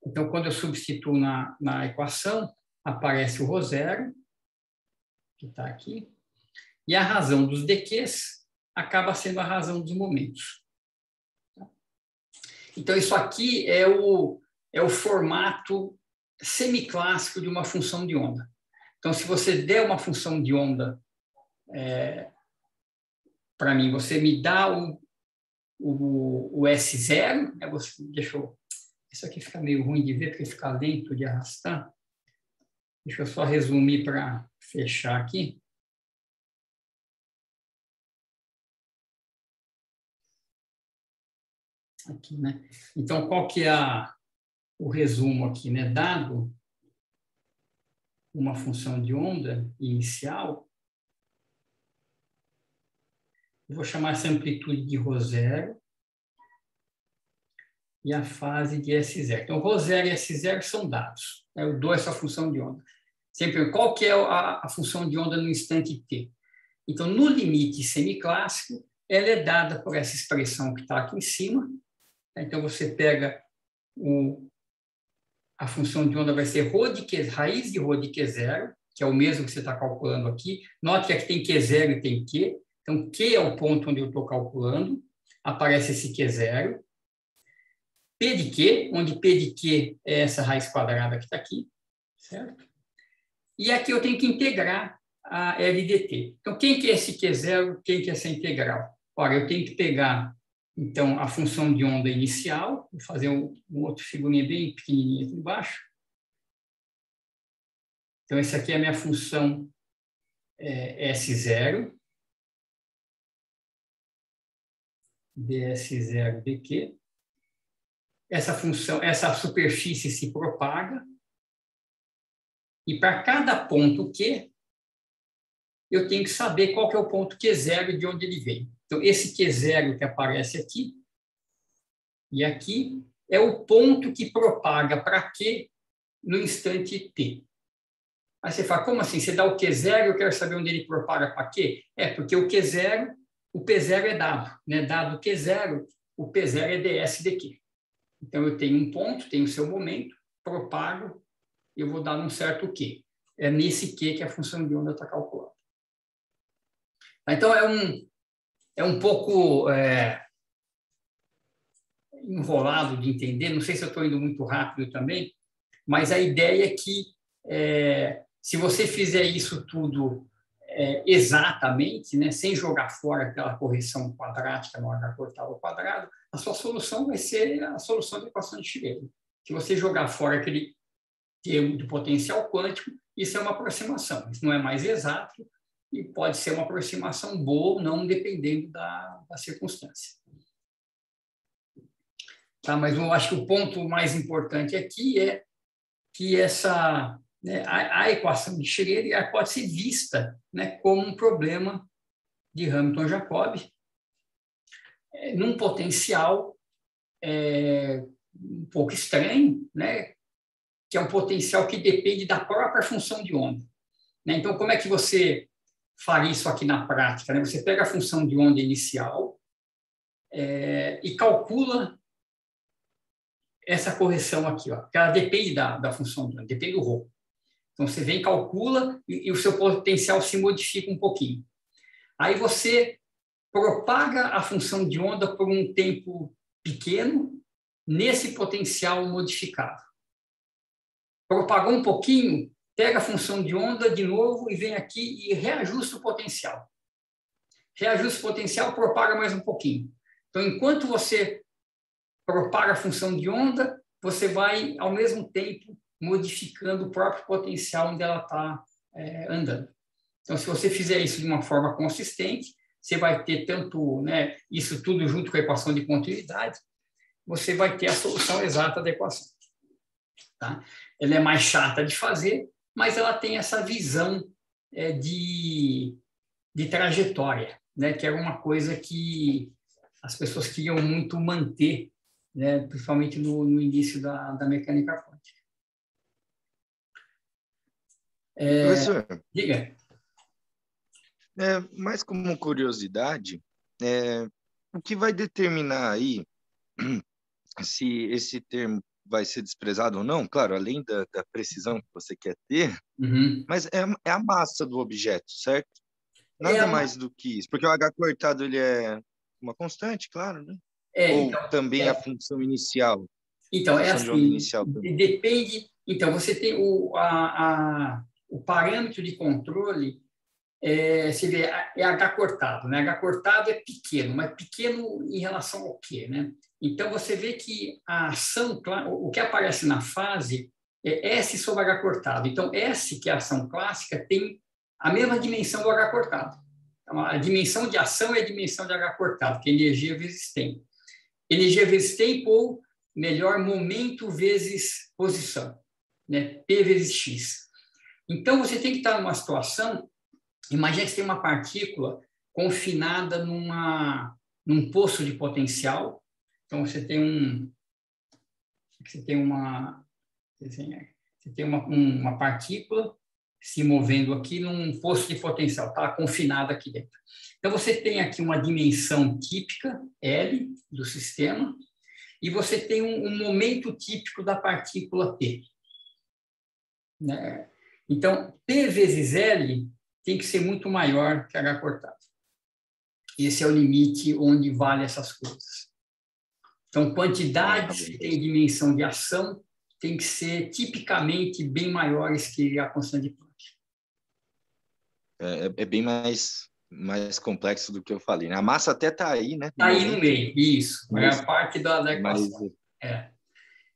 Então, quando eu substituo na equação, aparece o ρ0, que está aqui, e a razão dos dqs acaba sendo a razão dos momentos. Então, isso aqui é o formato semiclássico de uma função de onda. Então, se você der uma função de onda para mim, você me dá o S0, né? Isso aqui fica meio ruim de ver, porque fica lento de arrastar. Deixa eu só resumir para fechar aqui. Aqui, né? Então, qual que é o resumo aqui, né? Dado uma função de onda inicial, eu vou chamar essa amplitude de ρ0 e a fase de S0. Então, ρ0 e S0 são dados. Eu dou essa função de onda. Sempre, qual que é a função de onda no instante t? Então, no limite semiclássico, ela é dada por essa expressão que está aqui em cima. Então, você pega a função de onda vai ser raiz de ρ de Q0, que é o mesmo que você está calculando aqui. Note que aqui tem Q0 e tem Q. Então, Q é o ponto onde eu estou calculando. Aparece esse Q0. P de Q, onde P de Q é essa raiz quadrada que está aqui. Certo? E aqui eu tenho que integrar a LDT. Então, quem que é esse Q0? Quem que é essa integral? Ora, eu tenho que pegar, então, a função de onda inicial. Vou fazer um outro figurinha bem pequenininho aqui embaixo. Então, essa aqui é a minha função S0, ds0 dq. Essa superfície se propaga. E para cada ponto Q, eu tenho que saber qual que é o ponto Q0 e de onde ele vem. Então, esse Q0 que aparece aqui e aqui é o ponto que propaga para Q no instante T. Aí você fala, como assim? Você dá o Q0 e eu quero saber onde ele propaga para Q? Porque o Q0, o P0 é dado. Né? Dado o Q0, o P0 é ds dq. Então, eu tenho um ponto, tenho o seu momento, propago, eu vou dar um certo Q. É nesse Q que a função de onda está calculada. Então, é um pouco enrolado de entender, não sei se eu estou indo muito rápido também, mas a ideia é que se você fizer isso tudo exatamente, né, sem jogar fora aquela correção quadrática no h cortado ao quadrado, a sua solução vai ser a solução da equação de Schrödinger. Se você jogar fora aquele termo do potencial quântico, isso é uma aproximação. Isso não é mais exato e pode ser uma aproximação boa ou não, dependendo da circunstância. Tá, mas eu acho que o ponto mais importante aqui é que a equação de Schrödinger pode ser vista, né, como um problema de Hamilton-Jacob, num potencial um pouco estranho, né? Que é um potencial que depende da própria função de onda. Né? Então, como é que você faria isso aqui na prática? Né? Você pega a função de onda inicial e calcula essa correção aqui, ó, que ela depende da função de onda, depende do ρ. Então, você vem, calcula e o seu potencial se modifica um pouquinho. Aí você propaga a função de onda por um tempo pequeno nesse potencial modificado. Propagou um pouquinho, pega a função de onda de novo e vem aqui e reajusta o potencial. Reajusta o potencial, propaga mais um pouquinho. Então, enquanto você propaga a função de onda, você vai, ao mesmo tempo, modificando o próprio potencial onde ela está andando. Então, se você fizer isso de uma forma consistente, você vai ter tanto, né, isso tudo junto com a equação de continuidade, você vai ter a solução exata da equação. Tá? Ela é mais chata de fazer, mas ela tem essa visão de trajetória, né, que era uma coisa que as pessoas queriam muito manter, né, principalmente no início da mecânica quântica.
Professor,
Diga.
mais como curiosidade, o que vai determinar aí se esse termo vai ser desprezado ou não? Claro, além da precisão que você quer ter, mas é a massa do objeto, certo? Nada mais do que isso, porque o H cortado ele é uma constante, claro, né? Ou
Então,
também a função inicial.
Então,
função de onda
assim,
inicial também.
depende... Então, você tem o parâmetro de controle, você vê, é H cortado, né? H cortado é pequeno, mas pequeno em relação ao quê, né? Então, você vê que a ação, o que aparece na fase é S sobre H cortado. Então, S, que é a ação clássica, tem a mesma dimensão do H cortado. Então, a dimensão de ação é a dimensão de H cortado, que é energia vezes tempo. Energia vezes tempo, ou melhor, momento vezes posição, né? P vezes X. Então, você tem que estar numa situação, imagina que você tem uma partícula confinada num poço de potencial. Então, você tem uma partícula se movendo aqui num poço de potencial, está confinada aqui dentro. Então, você tem aqui uma dimensão típica, L, do sistema, e você tem um momento típico da partícula P. Né? Então, P vezes L tem que ser muito maior que H cortado. Esse é o limite onde vale essas coisas. Então, quantidades que têm dimensão de ação tem que ser tipicamente bem maiores que a constante de Planck.
É bem mais complexo do que eu falei, né? A massa até está aí, né?
Está aí no meio, isso. Mas, é a parte da equação.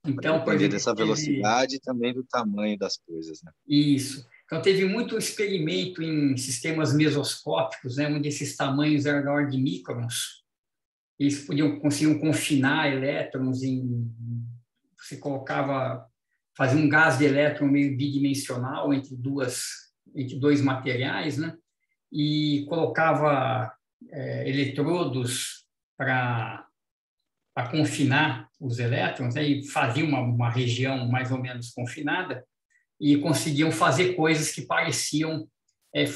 Então,
depender dessa velocidade e também do tamanho das coisas, né?
Isso. Então, teve muito experimento em sistemas mesoscópicos, né, onde esses tamanhos eram da ordem de microns. Eles conseguiam confinar elétrons você fazia um gás de elétron meio bidimensional entre dois materiais, né, e colocava eletrodos para confinar os elétrons, né, e fazia uma região mais ou menos confinada, e conseguiam fazer coisas que pareciam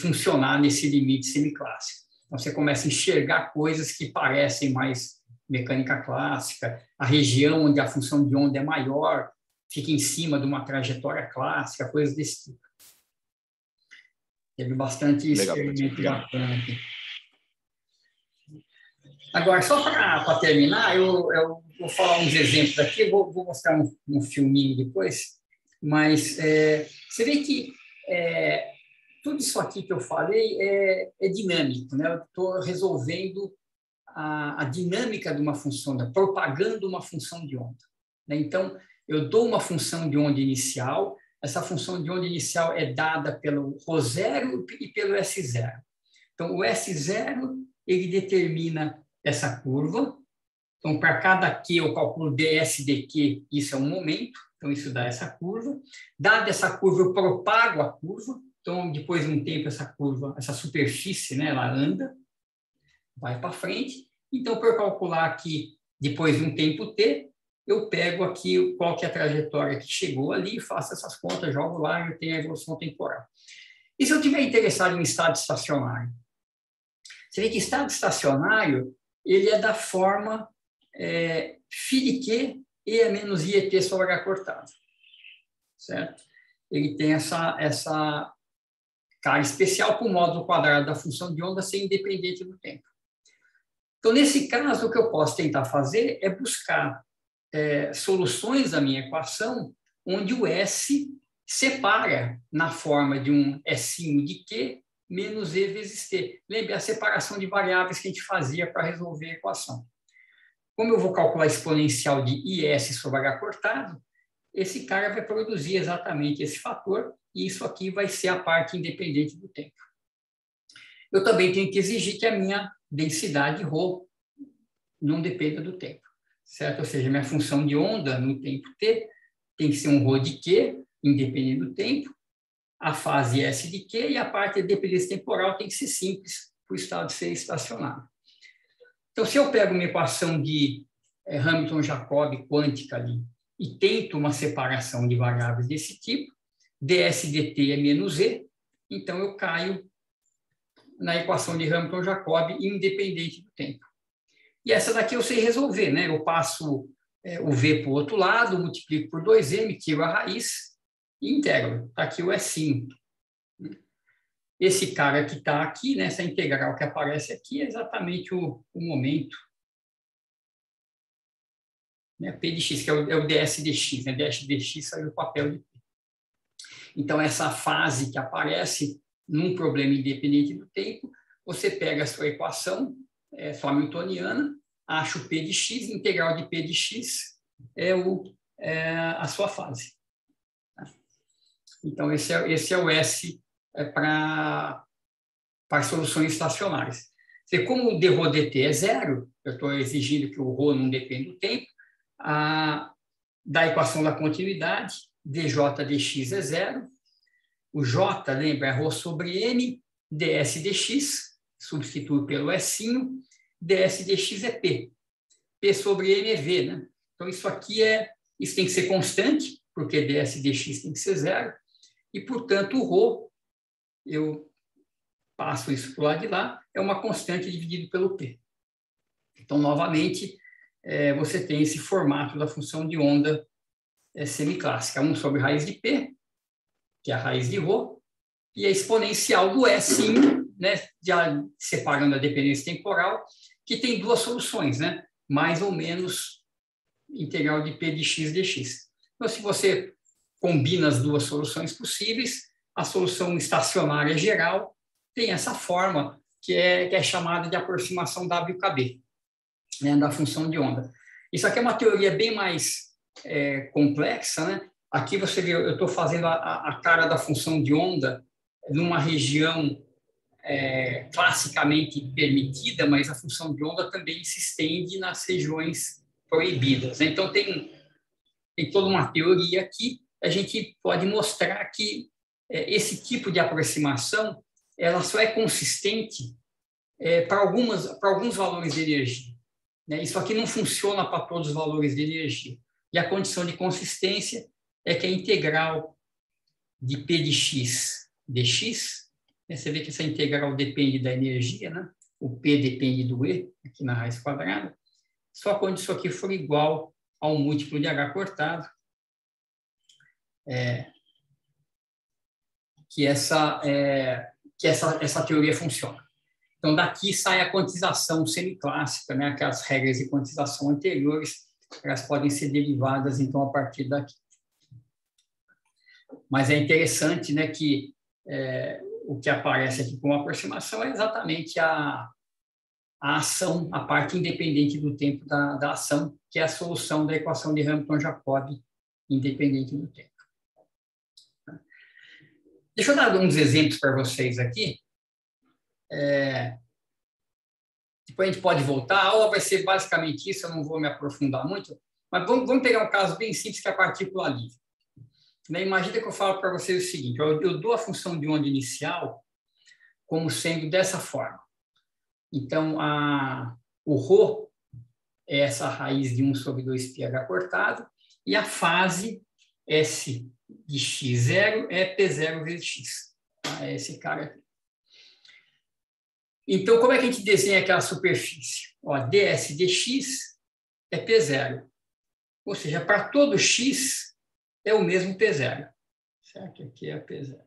funcionar nesse limite semiclássico. Então, você começa a enxergar coisas que parecem mais mecânica clássica, a região onde a função de onda é maior, fica em cima de uma trajetória clássica, coisas desse tipo. Teve bastante experimento bacana aqui. Agora, só para terminar, eu vou falar uns exemplos aqui, eu vou mostrar um filminho depois, mas você vê que tudo isso aqui que eu falei é dinâmico, né? Eu estou resolvendo a dinâmica de uma função, propagando uma função de onda, né? Então, eu dou uma função de onda inicial, essa função de onda inicial é dada pelo ρ0 e pelo S0. Então, o S0, ele determina essa curva. Então, para cada Q, eu calculo ds dq, isso é um momento. Então, isso dá essa curva. Dada essa curva, eu propago a curva. Então, depois de um tempo, essa curva, essa superfície, né, ela anda. vai para frente. Então, para eu calcular aqui, depois de um tempo t, eu pego aqui qual que é a trajetória que chegou ali, faço essas contas, jogo lá e eu tenho a evolução temporal. E se eu estiver interessado em estado estacionário? Você vê que estado estacionário ele é da forma φ de Q e a menos IET sobre H cortado. Certo? Ele tem essa cara especial para o módulo quadrado da função de onda ser independente do tempo. Então, nesse caso, o que eu posso tentar fazer é buscar soluções da minha equação onde o S separa na forma de um S' de Q menos E vezes T. Lembre a separação de variáveis que a gente fazia para resolver a equação. Como eu vou calcular a exponencial de IS sobre H cortado, esse cara vai produzir exatamente esse fator e isso aqui vai ser a parte independente do tempo. Eu também tenho que exigir que a minha densidade ρ não dependa do tempo, certo? Ou seja, minha função de onda no tempo t tem que ser um ρ de Q, independente do tempo, a fase S de Q e a parte de dependência temporal tem que ser simples para o estado ser estacionário. Então, se eu pego uma equação de Hamilton-Jacobi quântica ali e tento uma separação de variáveis desse tipo, ds dt é menos E, então eu caio na equação de Hamilton-Jacobi independente do tempo. E essa daqui eu sei resolver, né? Eu passo o V para o outro lado, multiplico por 2m, tiro a raiz e integro. Está aqui o S5. Esse cara que está aqui, né, essa integral que aparece aqui, é exatamente o momento. Né, P de x, que é o ds dx. Né? ds dx saiu do papel de P. Então, essa fase que aparece num problema independente do tempo, você pega a sua equação sua hamiltoniana, acha o P de x, integral de P de x é a sua fase. Então, esse é o S para soluções estacionárias. Como o dρ dt é zero, eu estou exigindo que o ρ não dependa do tempo, da equação da continuidade, dj dx é zero, o j, lembra, é ρ sobre m, ds dx, substitui pelo S, ds dx é p. P sobre m é v, né? Então, isso tem que ser constante, porque ds dx tem que ser zero, e, portanto, o ρ, eu passo isso para o lado de lá, é uma constante dividido pelo p. Então, novamente, você tem esse formato da função de onda semiclássica, 1 sobre raiz de p, que é a raiz de ρ, e a exponencial do S, né, separando a dependência temporal, que tem duas soluções, né, mais ou menos integral de P de x dx. Então, se você combina as duas soluções possíveis, a solução estacionária geral tem essa forma que é chamada de aproximação WKB, né, da função de onda. Isso aqui é uma teoria bem mais complexa, né? Aqui você vê, eu estou fazendo a cara da função de onda numa região classicamente permitida, mas a função de onda também se estende nas regiões proibidas. Então, tem toda uma teoria aqui, a gente pode mostrar que esse tipo de aproximação ela só é consistente para alguns valores de energia. Né? Isso aqui não funciona para todos os valores de energia. E a condição de consistência é que a integral de P de x dx, você vê que essa integral depende da energia, né? O P depende do E, aqui na raiz quadrada, só quando isso aqui for igual ao múltiplo de H cortado, que essa teoria funciona. Então, daqui sai a quantização semiclássica, né? Aquelas regras de quantização anteriores, elas podem ser derivadas, então, a partir daqui. Mas é interessante, né, que o que aparece aqui como aproximação é exatamente a ação, a parte independente do tempo da ação, que é a solução da equação de Hamilton-Jacobi independente do tempo. Deixa eu dar alguns exemplos para vocês aqui. Depois a gente pode voltar. A aula vai ser basicamente isso, eu não vou me aprofundar muito, mas vamos pegar um caso bem simples, que é a partícula livre. Imagina que eu falo para vocês o seguinte, eu dou a função de onda inicial como sendo dessa forma. Então, o ρ é essa raiz de 1 sobre 2πh cortado, e a fase S de x0 é P0 vezes x. É esse cara aqui. Então, como é que a gente desenha aquela superfície? Ó, ds dx é P0. Ou seja, para todo x é o mesmo P0. Certo? Aqui é P0.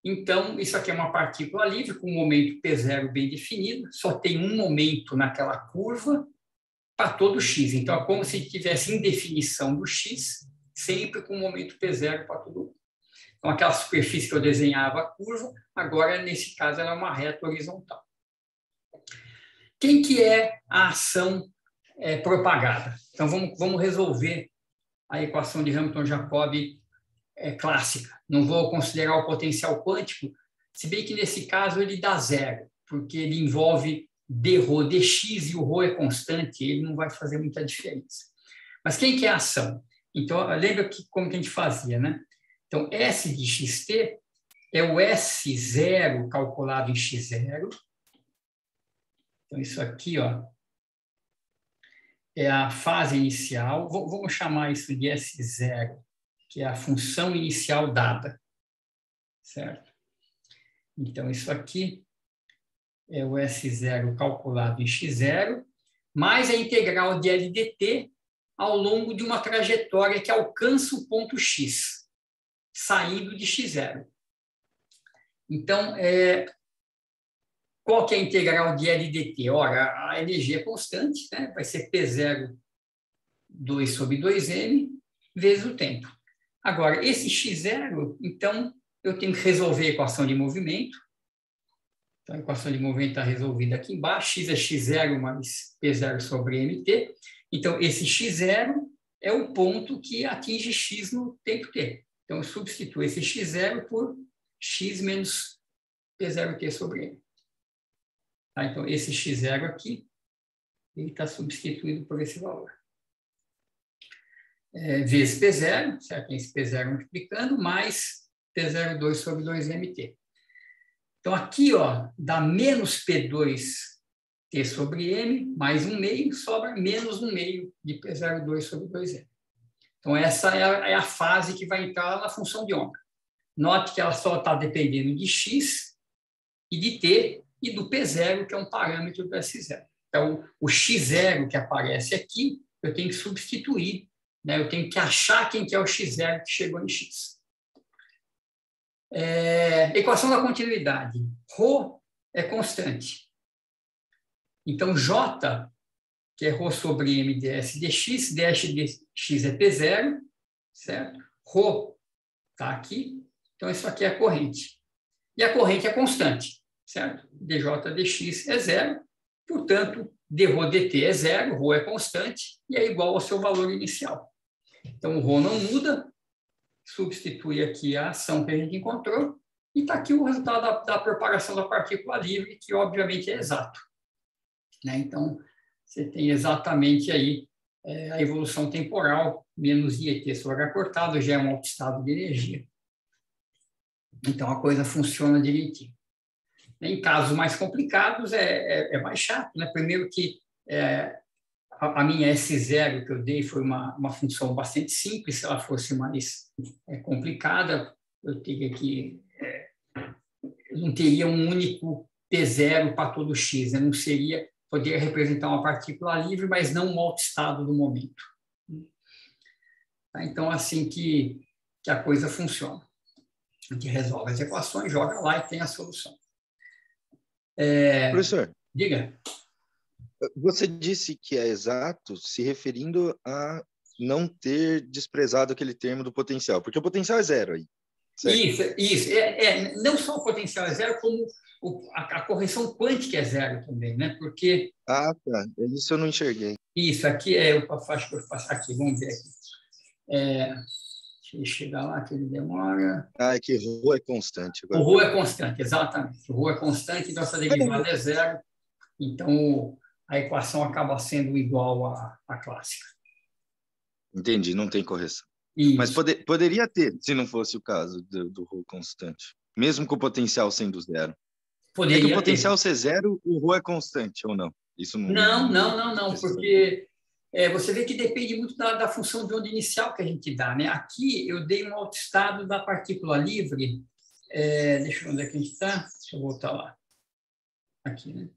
Então, isso aqui é uma partícula livre com um momento P0 bem definido. Só tem um momento naquela curva para todo x. Então, é como se tivesse indefinição do x, sempre com um momento P0 para todo mundo. Então, aquela superfície que eu desenhava a curva, agora, nesse caso, ela é uma reta horizontal. Quem que é a ação propagada? Então, vamos resolver a equação de Hamilton-Jacobi clássica. Não vou considerar o potencial quântico, se bem que, nesse caso, ele dá zero, porque ele envolve dρ dx e o ρ é constante, ele não vai fazer muita diferença. Mas quem que é a ação? Então, lembra como que a gente fazia, né? Então, S de xt é o S0 calculado em x0. Então, isso aqui, ó, é a fase inicial. Vamos chamar isso de S0, que é a função inicial dada. Certo? Então, isso aqui é o S0 calculado em x0, mais a integral de L dt ao longo de uma trajetória que alcança o ponto x, saindo de x0. Então, qual que é a integral de L dt? Ora, a energia é constante, né? Vai ser P0 2 sobre 2m vezes o tempo. Agora, esse x0, então, eu tenho que resolver a equação de movimento. Então, a equação de movimento está resolvida aqui embaixo. X é x0 mais P0 sobre mt. Então, esse x0 é o ponto que atinge x no tempo t. Então, eu substituo esse x0 por x menos P0t sobre m. Tá? Então, esse x0 aqui, ele está substituído por esse valor. Vezes P0, certo? Esse P0 multiplicando, mais P0 2 sobre 2mt. Então, aqui, ó, dá menos P2t sobre m, mais 1 meio, sobra menos 1 meio de P0 2 sobre 2m. Então, essa é a fase que vai entrar na função de onda. Note que ela só está dependendo de x e de t e do P0, que é um parâmetro do S0. Então, o x0 que aparece aqui, eu tenho que substituir, né? Eu tenho que achar quem que é o x0 que chegou em x. Equação da continuidade. Ρ é constante. Então, J, que é ρ sobre m ds dx, ds dx é P0, certo? Ρ está aqui. Então, isso aqui é a corrente. E a corrente é constante, certo? dj dx é zero. Portanto, dρ dt é zero, ρ é constante e é igual ao seu valor inicial. Então, o ρ não muda. Substitui aqui a ação que a gente encontrou, e está aqui o resultado da propagação da partícula livre, que obviamente é exato. Né? Então, você tem exatamente aí a evolução temporal, menos IET sobre H cortado, já é um alto estado de energia. Então, a coisa funciona direitinho. Em casos mais complicados, é mais chato. Né? Primeiro que a minha S0 que eu dei foi uma função bastante simples. Se ela fosse mais complicada, eu teria que... eu não teria um único P0 para todo x. Eu não seria... Poderia representar uma partícula livre, mas não um alto estado do momento. Então, assim que a coisa funciona. A gente resolve as equações, joga lá e tem a solução.
Professor,
diga.
Você disse que é exato se referindo a não ter desprezado aquele termo do potencial, porque o potencial é zero aí. Certo?
Isso. Não só o potencial é zero, como a correção quântica é zero também, né? Porque...
Ah, tá. Isso eu não enxerguei.
Isso, aqui eu acho que eu faço aqui, vamos ver aqui. Deixa eu chegar lá, que ele demora.
É que ρ é constante. Agora.
O ρ é constante, exatamente. O ρ é constante, então essa derivada é zero. Então, a equação acaba sendo igual à clássica.
Entendi, não tem correção.
Isso.
Mas poderia ter, se não fosse o caso do ρ constante, mesmo com o potencial sendo zero.
Poderia
que o
ter.
potencial ser zero, o ρ é constante, ou não? Isso
Não, porque você vê que depende muito da função de onda inicial que a gente dá, né? Aqui eu dei um autoestado da partícula livre. Deixa eu ver onde é que a gente está. Deixa eu voltar lá. Aqui, né?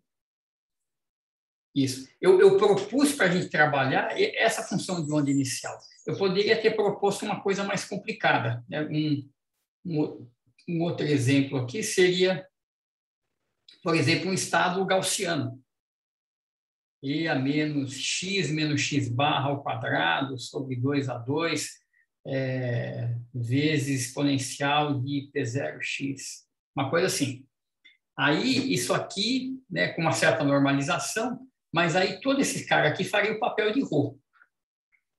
Isso. Eu propus para a gente trabalhar essa função de onda inicial. Eu poderia ter proposto uma coisa mais complicada, né? Um outro exemplo aqui seria, por exemplo, um estado gaussiano. E a menos x barra ao quadrado sobre 2a2 vezes exponencial de P0x. Uma coisa assim. Aí, isso aqui, né, com uma certa normalização, mas aí todo esse cara aqui faria o papel de ρ,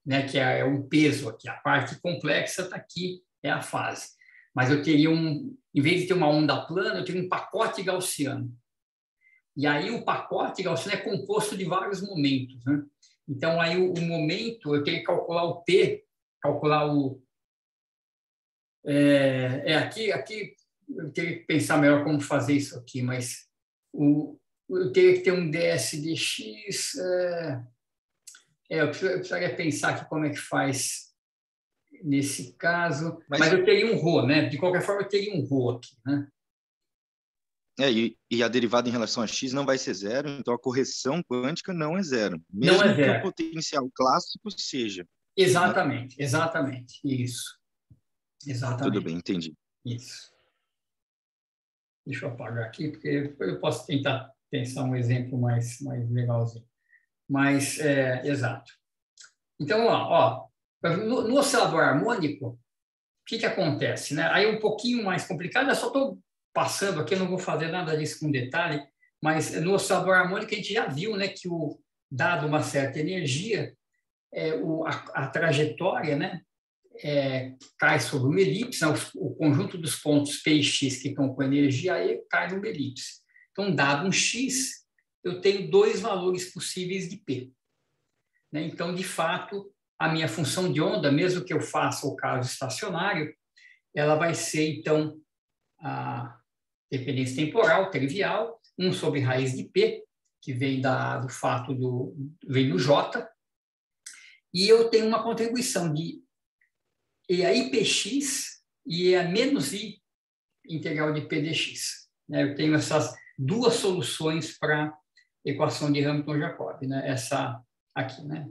né, que é o peso aqui. A parte complexa está aqui, é a fase. Mas eu teria em vez de ter uma onda plana, eu teria um pacote gaussiano. E aí o pacote gaussiano é composto de vários momentos, né? Então, aí o momento, eu teria que calcular o P, calcular o... Aqui eu teria que pensar melhor como fazer isso aqui, mas eu teria que ter um ds dx... eu precisaria pensar aqui como é que faz nesse caso, mas eu teria um ρ, né? De qualquer forma, eu teria um ρ aqui, né?
E a derivada em relação a x não vai ser zero, então a correção quântica não é zero,
Não
mesmo
é
que
zero.
o potencial clássico seja.
Exatamente, isso. Exatamente.
Tudo bem, entendi.
Isso. Deixa eu apagar aqui, porque eu posso tentar pensar um exemplo mais legalzinho. Mas, exato. Então, no oscilador harmônico, o que acontece, né? Aí um pouquinho mais complicado, eu só estou passando aqui, eu não vou fazer nada disso com detalhe, mas no oscilador harmônico a gente já viu, né, que dado uma certa energia, a trajetória, né, cai sobre uma elipse, né, o conjunto dos pontos P e X que estão com energia E cai numa elipse. Então, dado um X, eu tenho dois valores possíveis de P. Né? Então, de fato, a minha função de onda, mesmo que eu faça o caso estacionário, ela vai ser, então, a dependência temporal trivial, 1 sobre raiz de P, que vem do fato vem do J, e eu tenho uma contribuição de EAIPX e EA menos I integral de P dx. Eu tenho essas duas soluções para a equação de Hamilton-Jacobi, né? Essa aqui, né?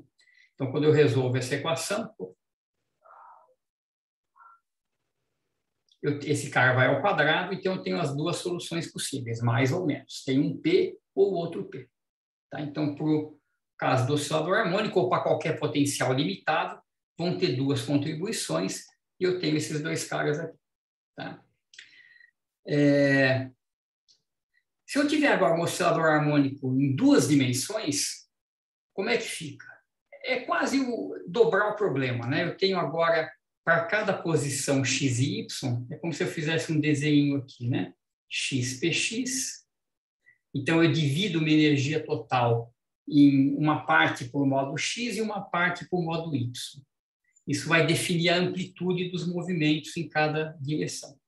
Então, quando eu resolvo essa equação, esse cara vai ao quadrado, então eu tenho as duas soluções possíveis, mais ou menos. Tem um P ou outro P. Tá? Então, para o caso do oscilador harmônico, ou para qualquer potencial limitado, vão ter duas contribuições, e eu tenho esses dois caras aqui. Tá? Se eu tiver agora um oscilador harmônico em duas dimensões, como é que fica? É quase dobrar o problema, né? Eu tenho agora, para cada posição x e y, é como se eu fizesse um desenho aqui, né? xpx. Então, eu divido minha energia total em uma parte por modo x e uma parte por modo y. Isso vai definir a amplitude dos movimentos em cada direção.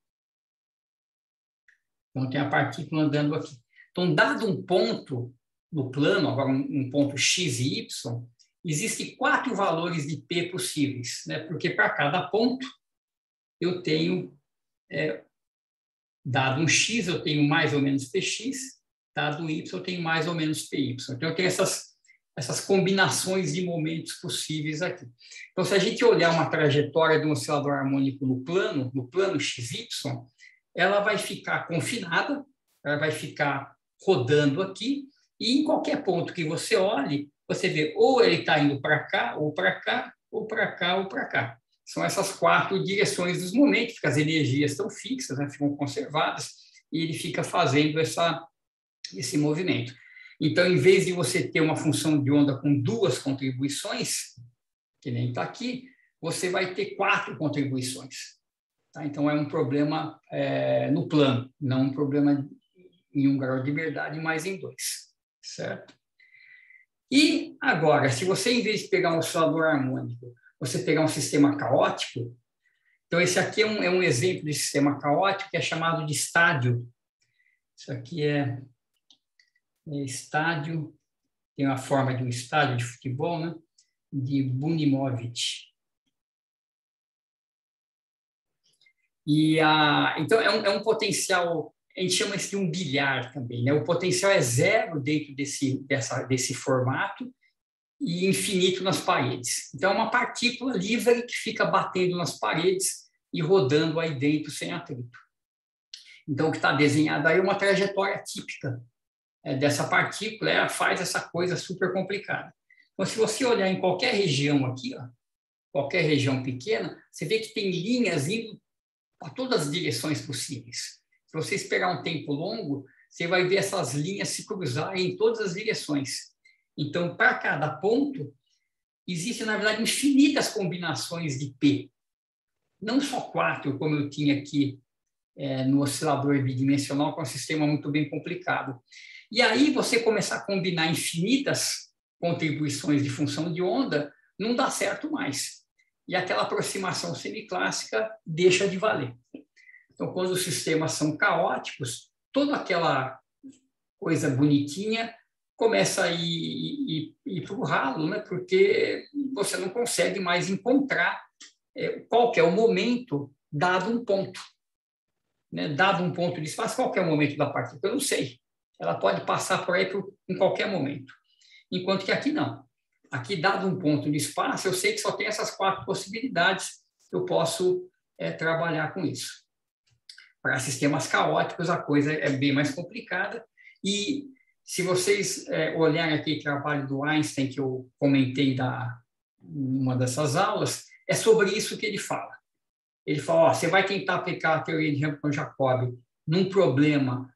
Então, tem a partícula andando aqui. Então, dado um ponto no plano, agora um ponto x e y, existem 4 valores de P possíveis, né? Porque para cada ponto eu tenho, dado um x, eu tenho mais ou menos Px, dado um y, eu tenho mais ou menos Py. Então, eu tenho essas combinações de momentos possíveis aqui. Então, se a gente olhar uma trajetória de um oscilador harmônico no plano XY, ela vai ficar confinada, ela vai ficar rodando aqui, e em qualquer ponto que você olhe, você vê ou ele está indo para cá, ou para cá, ou para cá, ou para cá. São essas 4 direções dos momentos, porque as energias estão fixas, né, ficam conservadas, e ele fica fazendo esse movimento. Então, em vez de você ter uma função de onda com 2 contribuições, que nem está aqui, você vai ter 4 contribuições. Tá? Então, é um problema no plano, não um problema em 1 grau de liberdade, mas em 2. Certo? E agora, se você, em vez de pegar um oscilador harmônico, você pegar um sistema caótico, então esse aqui é um exemplo de sistema caótico que é chamado de estádio. Isso aqui é estádio, tem a forma de um estádio de futebol, né? De Bunimovic. Então, é um potencial, a gente chama isso de um bilhar também, né? O potencial é zero dentro desse formato e infinito nas paredes. Então, é uma partícula livre que fica batendo nas paredes e rodando aí dentro sem atrito. Então, o que está desenhado aí é uma trajetória típica dessa partícula, ela faz essa coisa super complicada. Então, se você olhar em qualquer região aqui, ó, qualquer região pequena, você vê que tem linhas indo para todas as direções possíveis. Se você esperar um tempo longo, você vai ver essas linhas se cruzarem em todas as direções. Então, para cada ponto, existem, na verdade, infinitas combinações de P. Não só 4, como eu tinha aqui no oscilador bidimensional, que é um sistema muito bem complicado. E aí, você começar a combinar infinitas contribuições de função de onda, não dá certo mais. E aquela aproximação semiclássica deixa de valer. Então, quando os sistemas são caóticos, toda aquela coisa bonitinha começa a ir para o ralo, né? Porque você não consegue mais encontrar qual que é o momento dado um ponto. Né? Dado um ponto de espaço, qual que é o momento da partícula? Eu não sei. Ela pode passar por aí em qualquer momento. Enquanto que aqui não. Aqui, dado um ponto de espaço, eu sei que só tem essas 4 possibilidades, eu posso trabalhar com isso. Para sistemas caóticos, a coisa é bem mais complicada. E se vocês olharem aqui o trabalho do Einstein, que eu comentei em uma dessas aulas, é sobre isso que ele fala. Ele fala, você vai tentar aplicar a teoria de Hamilton-Jacobi num problema...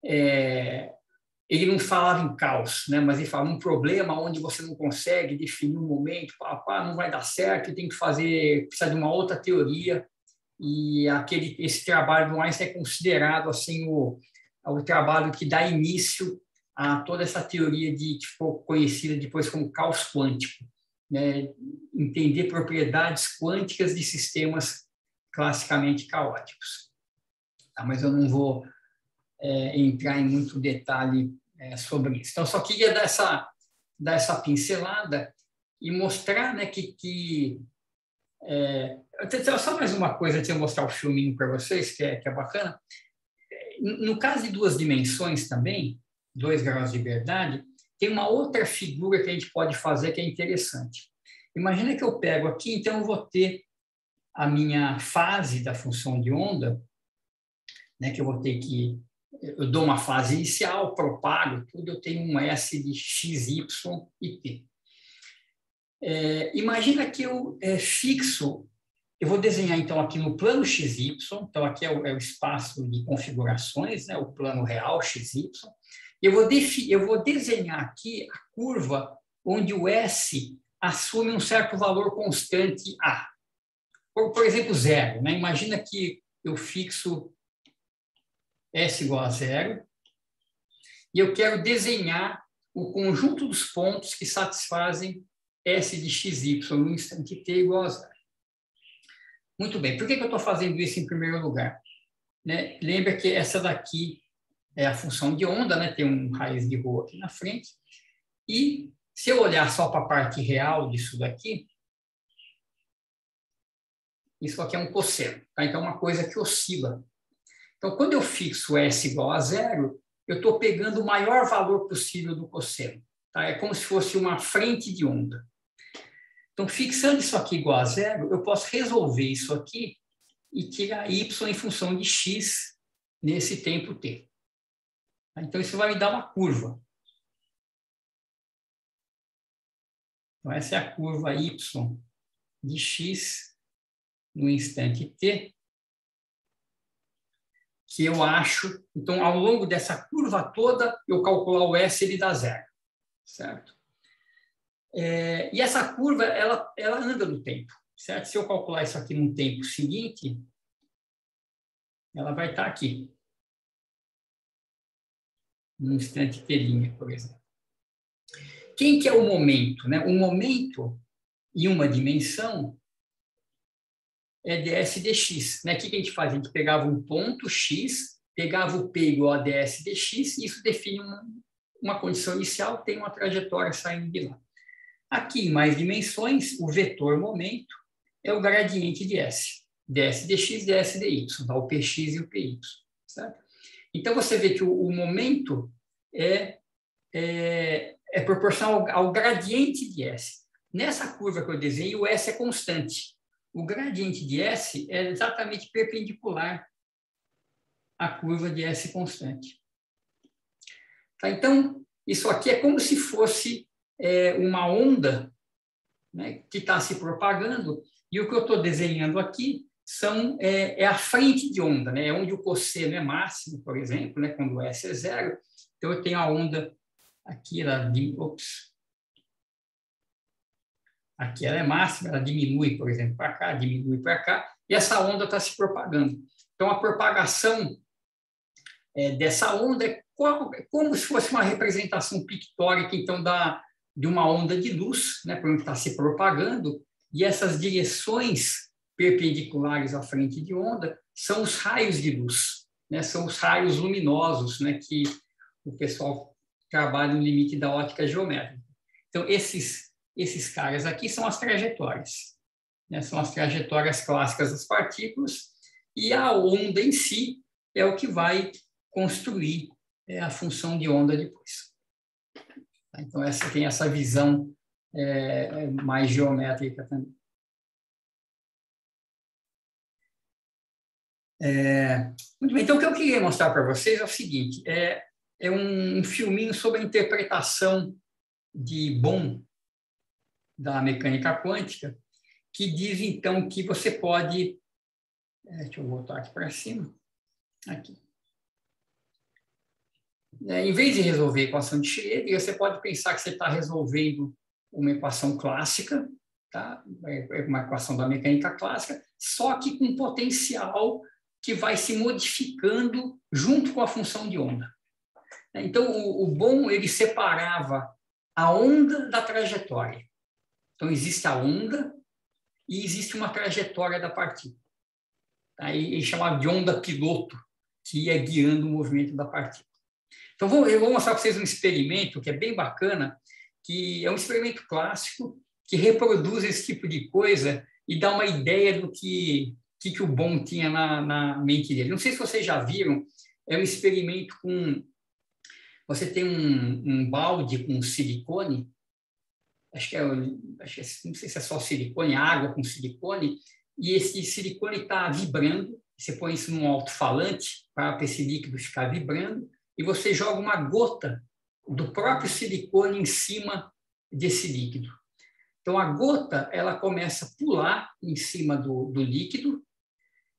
ele não falava em caos, né? Mas ele falava um problema onde você não consegue definir um momento, não vai dar certo, tem que precisa de uma outra teoria, e esse trabalho do Einstein é considerado assim, o trabalho que dá início a toda essa teoria que ficou conhecida depois como caos quântico, né? Entender propriedades quânticas de sistemas classicamente caóticos. Tá? Mas eu não vou entrar em muito detalhe sobre isso. Então, só queria dar essa pincelada e mostrar, né, só mais uma coisa, antes de eu mostrar o filminho para vocês, que é bacana. No caso de 2 dimensões também, 2 graus de liberdade, tem uma outra figura que a gente pode fazer que é interessante. Imagina que eu pego aqui, então eu vou ter a minha fase da função de onda, né, que eu vou ter que... Eu dou uma fase inicial, propago tudo, eu tenho um S de x, y e t. Imagina que eu fixo, eu vou desenhar então aqui no plano XY, então aqui é o espaço de configurações, né, o plano real XY, e eu vou desenhar aqui a curva onde o S assume um certo valor constante A. Por exemplo, 0. Né? Imagina que eu fixo S igual a 0, e eu quero desenhar o conjunto dos pontos que satisfazem S de xy no instante t igual a 0. Muito bem, por que eu estou fazendo isso em primeiro lugar? Né? Lembra que essa daqui é a função de onda, né? Tem um raiz de rho aqui na frente, e se eu olhar só para a parte real disso daqui, isso aqui é um cosseno, tá? Então é uma coisa que oscila. Então, quando eu fixo S igual a 0, eu estou pegando o maior valor possível do cosseno. Tá? É como se fosse uma frente de onda. Então, fixando isso aqui igual a 0, eu posso resolver isso aqui e tirar y em função de x nesse tempo t. Então, isso vai me dar uma curva. Então, essa é a curva y de x no instante t, que eu acho... Então, ao longo dessa curva toda, eu calcular o S, ele dá 0. Certo? E essa curva, ela anda no tempo. Certo? Se eu calcular isso aqui no tempo seguinte, ela vai estar aqui. No instante t', por exemplo. Quem que é o momento? Né? O momento, em uma dimensão, é ds dx. Né? O que a gente faz? A gente pegava um ponto x pegava o P igual a ds dx, e isso define uma condição inicial, tem uma trajetória saindo de lá. Aqui, em mais dimensões, o vetor momento é o gradiente de S. ds dx, ds dy, o px e o py. Certo? Então, você vê que o momento é proporcional ao gradiente de S. Nessa curva que eu desenhei, o S é constante. O gradiente de S é exatamente perpendicular à curva de S constante. Tá? Então, isso aqui é como se fosse uma onda, né, que está se propagando, e o que eu estou desenhando aqui é a frente de onda, né, onde o cosseno é máximo, por exemplo, né, quando o S é zero. Então, eu tenho a onda aqui, aqui ela é máxima, ela diminui, por exemplo, para cá, diminui para cá, e essa onda está se propagando. Então, a propagação dessa onda é como se fosse uma representação pictórica, então, de uma onda de luz, né, por onde está se propagando, e essas direções perpendiculares à frente de onda são os raios de luz, né, são os raios luminosos, né, que o pessoal trabalha no limite da ótica geométrica. Então, esses caras aqui são as trajetórias, né, são as trajetórias clássicas das partículas, e a onda em si é o que vai construir a função de onda depois. Então, tem essa visão mais geométrica também. Muito bem, então o que eu queria mostrar para vocês é o seguinte, é um filminho sobre a interpretação de Bohm da mecânica quântica, que diz, então, que você pode... deixa eu voltar aqui para cima. Aqui. Em vez de resolver a equação de Schrödinger, você pode pensar que você está resolvendo uma equação clássica, tá? Uma equação da mecânica clássica, só que com potencial que vai se modificando junto com a função de onda. Então, o Bohm, ele separava a onda da trajetória. Então, existe a onda e existe uma trajetória da partícula. Aí ele chamava de onda piloto, que ia guiando o movimento da partícula. Então, eu vou mostrar para vocês um experimento que é bem bacana, que é um experimento clássico, que reproduz esse tipo de coisa e dá uma ideia do que o Bohm tinha na mente dele. Não sei se vocês já viram, é um experimento com... Você tem um balde com silicone, não sei se é só silicone, água com silicone, e esse silicone está vibrando, você põe isso num alto-falante para esse líquido ficar vibrando, e você joga uma gota do próprio silicone em cima desse líquido. Então, a gota ela começa a pular em cima do líquido.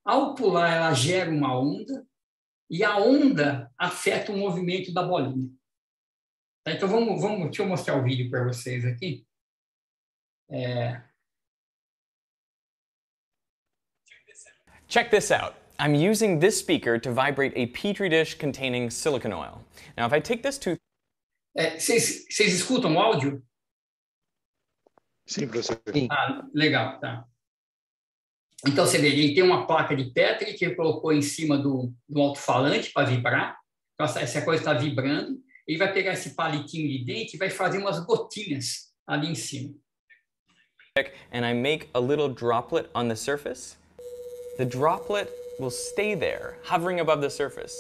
Ao pular, ela gera uma onda, e a onda afeta o movimento da bolinha. Tá? Então, deixa eu mostrar o vídeo para vocês aqui.
Check this out. I'm using this speaker to vibrate a petri dish containing silicon oil. Now, if I take this tooth...
Vocês escutam o áudio?
Sim, professor.
Legal, tá. Então, você vê, ele tem uma placa de Petri que ele colocou em cima do alto-falante para vibrar. Então, essa coisa está vibrando. Ele vai pegar esse palitinho de dente e vai fazer umas gotinhas ali em cima.
And I make a little droplet on the surface. The droplet will stay there, hovering above the surface.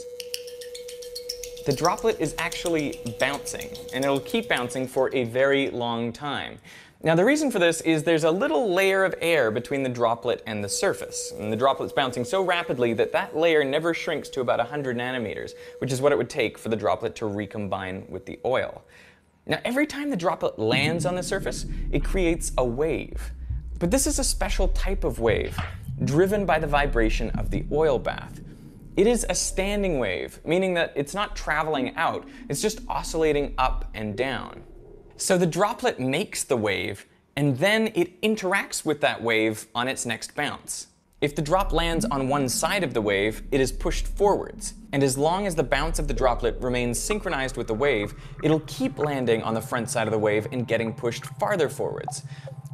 The droplet is actually bouncing, and it'll keep bouncing for a very long time. Now, the reason for this is there's a little layer of air between the droplet and the surface, and the droplet's bouncing so rapidly that that layer never shrinks to about 100 nanometers, which is what it would take for the droplet to recombine with the oil. Now, every time the droplet lands on the surface, it creates a wave. But this is a special type of wave, driven by the vibration of the oil bath. It is a standing wave, meaning that it's not traveling out, it's just oscillating up and down. So the droplet makes the wave, and then it interacts with that wave on its next bounce. If the drop lands on one side of the wave, it is pushed forwards. And as long as the bounce of the droplet remains synchronized with the wave, it'll keep landing on the front side of the wave and getting pushed farther forwards.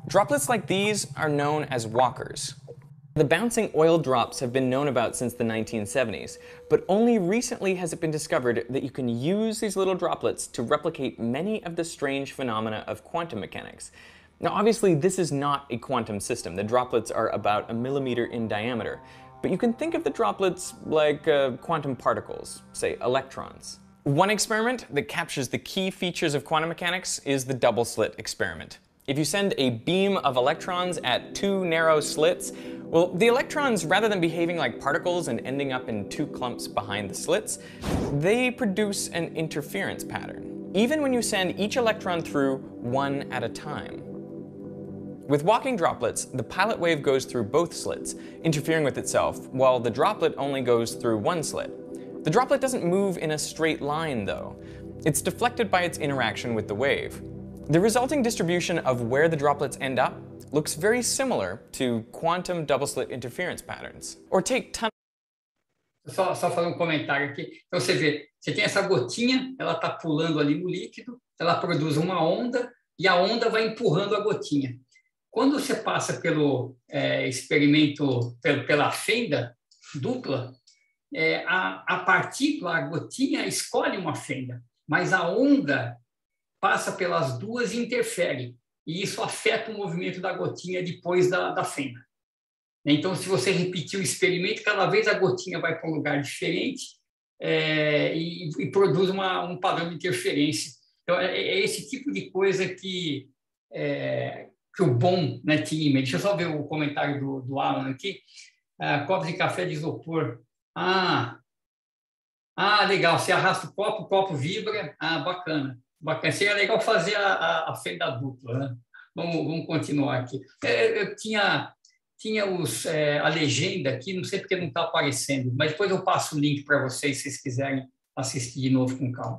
Droplets like these are known as walkers. The bouncing oil drops have been known about since the 1970s, but only recently has it been discovered that you can use these little droplets to replicate many of the strange phenomena of quantum mechanics. Now, obviously, this is not a quantum system. The droplets are about 1 millimeter in diameter, but you can think of the droplets like quantum particles, say electrons. One experiment that captures the key features of quantum mechanics is the double slit experiment. If you send a beam of electrons at 2 narrow slits, well, the electrons, rather than behaving like particles and ending up in 2 clumps behind the slits, they produce an interference pattern, even when you send each electron through one at a time. With walking droplets, the pilot wave goes through both slits, interfering with itself, while the droplet only goes through one slit. The droplet doesn't move in a straight line, though. It's deflected by its interaction with the wave. The resulting distribution of where the droplets end up looks very similar to quantum double-slit interference patterns. Or take
Só fazer um comentário aqui. Então você vê, você tem essa gotinha, ela está pulando ali no líquido, ela produz uma onda e a onda vai empurrando a gotinha. Quando você passa pelo experimento, pela fenda dupla, a partícula, a gotinha, escolhe uma fenda, mas a onda passa pelas duas e interfere. E isso afeta o movimento da gotinha depois da fenda. Então, se você repetir o experimento, cada vez a gotinha vai para um lugar diferente e produz um padrão de interferência. Então, é esse tipo de coisa que o Bohm, né, tinha. Deixa eu só ver o comentário do Alan aqui. Copos de café de isopor. Legal. Você arrasta o copo vibra. Bacana. Bacana. Seria legal fazer a fenda dupla, né? Vamos continuar aqui. Eu tinha a legenda aqui, não sei porque não está aparecendo, mas depois eu passo o link para vocês, se vocês quiserem assistir de novo com calma.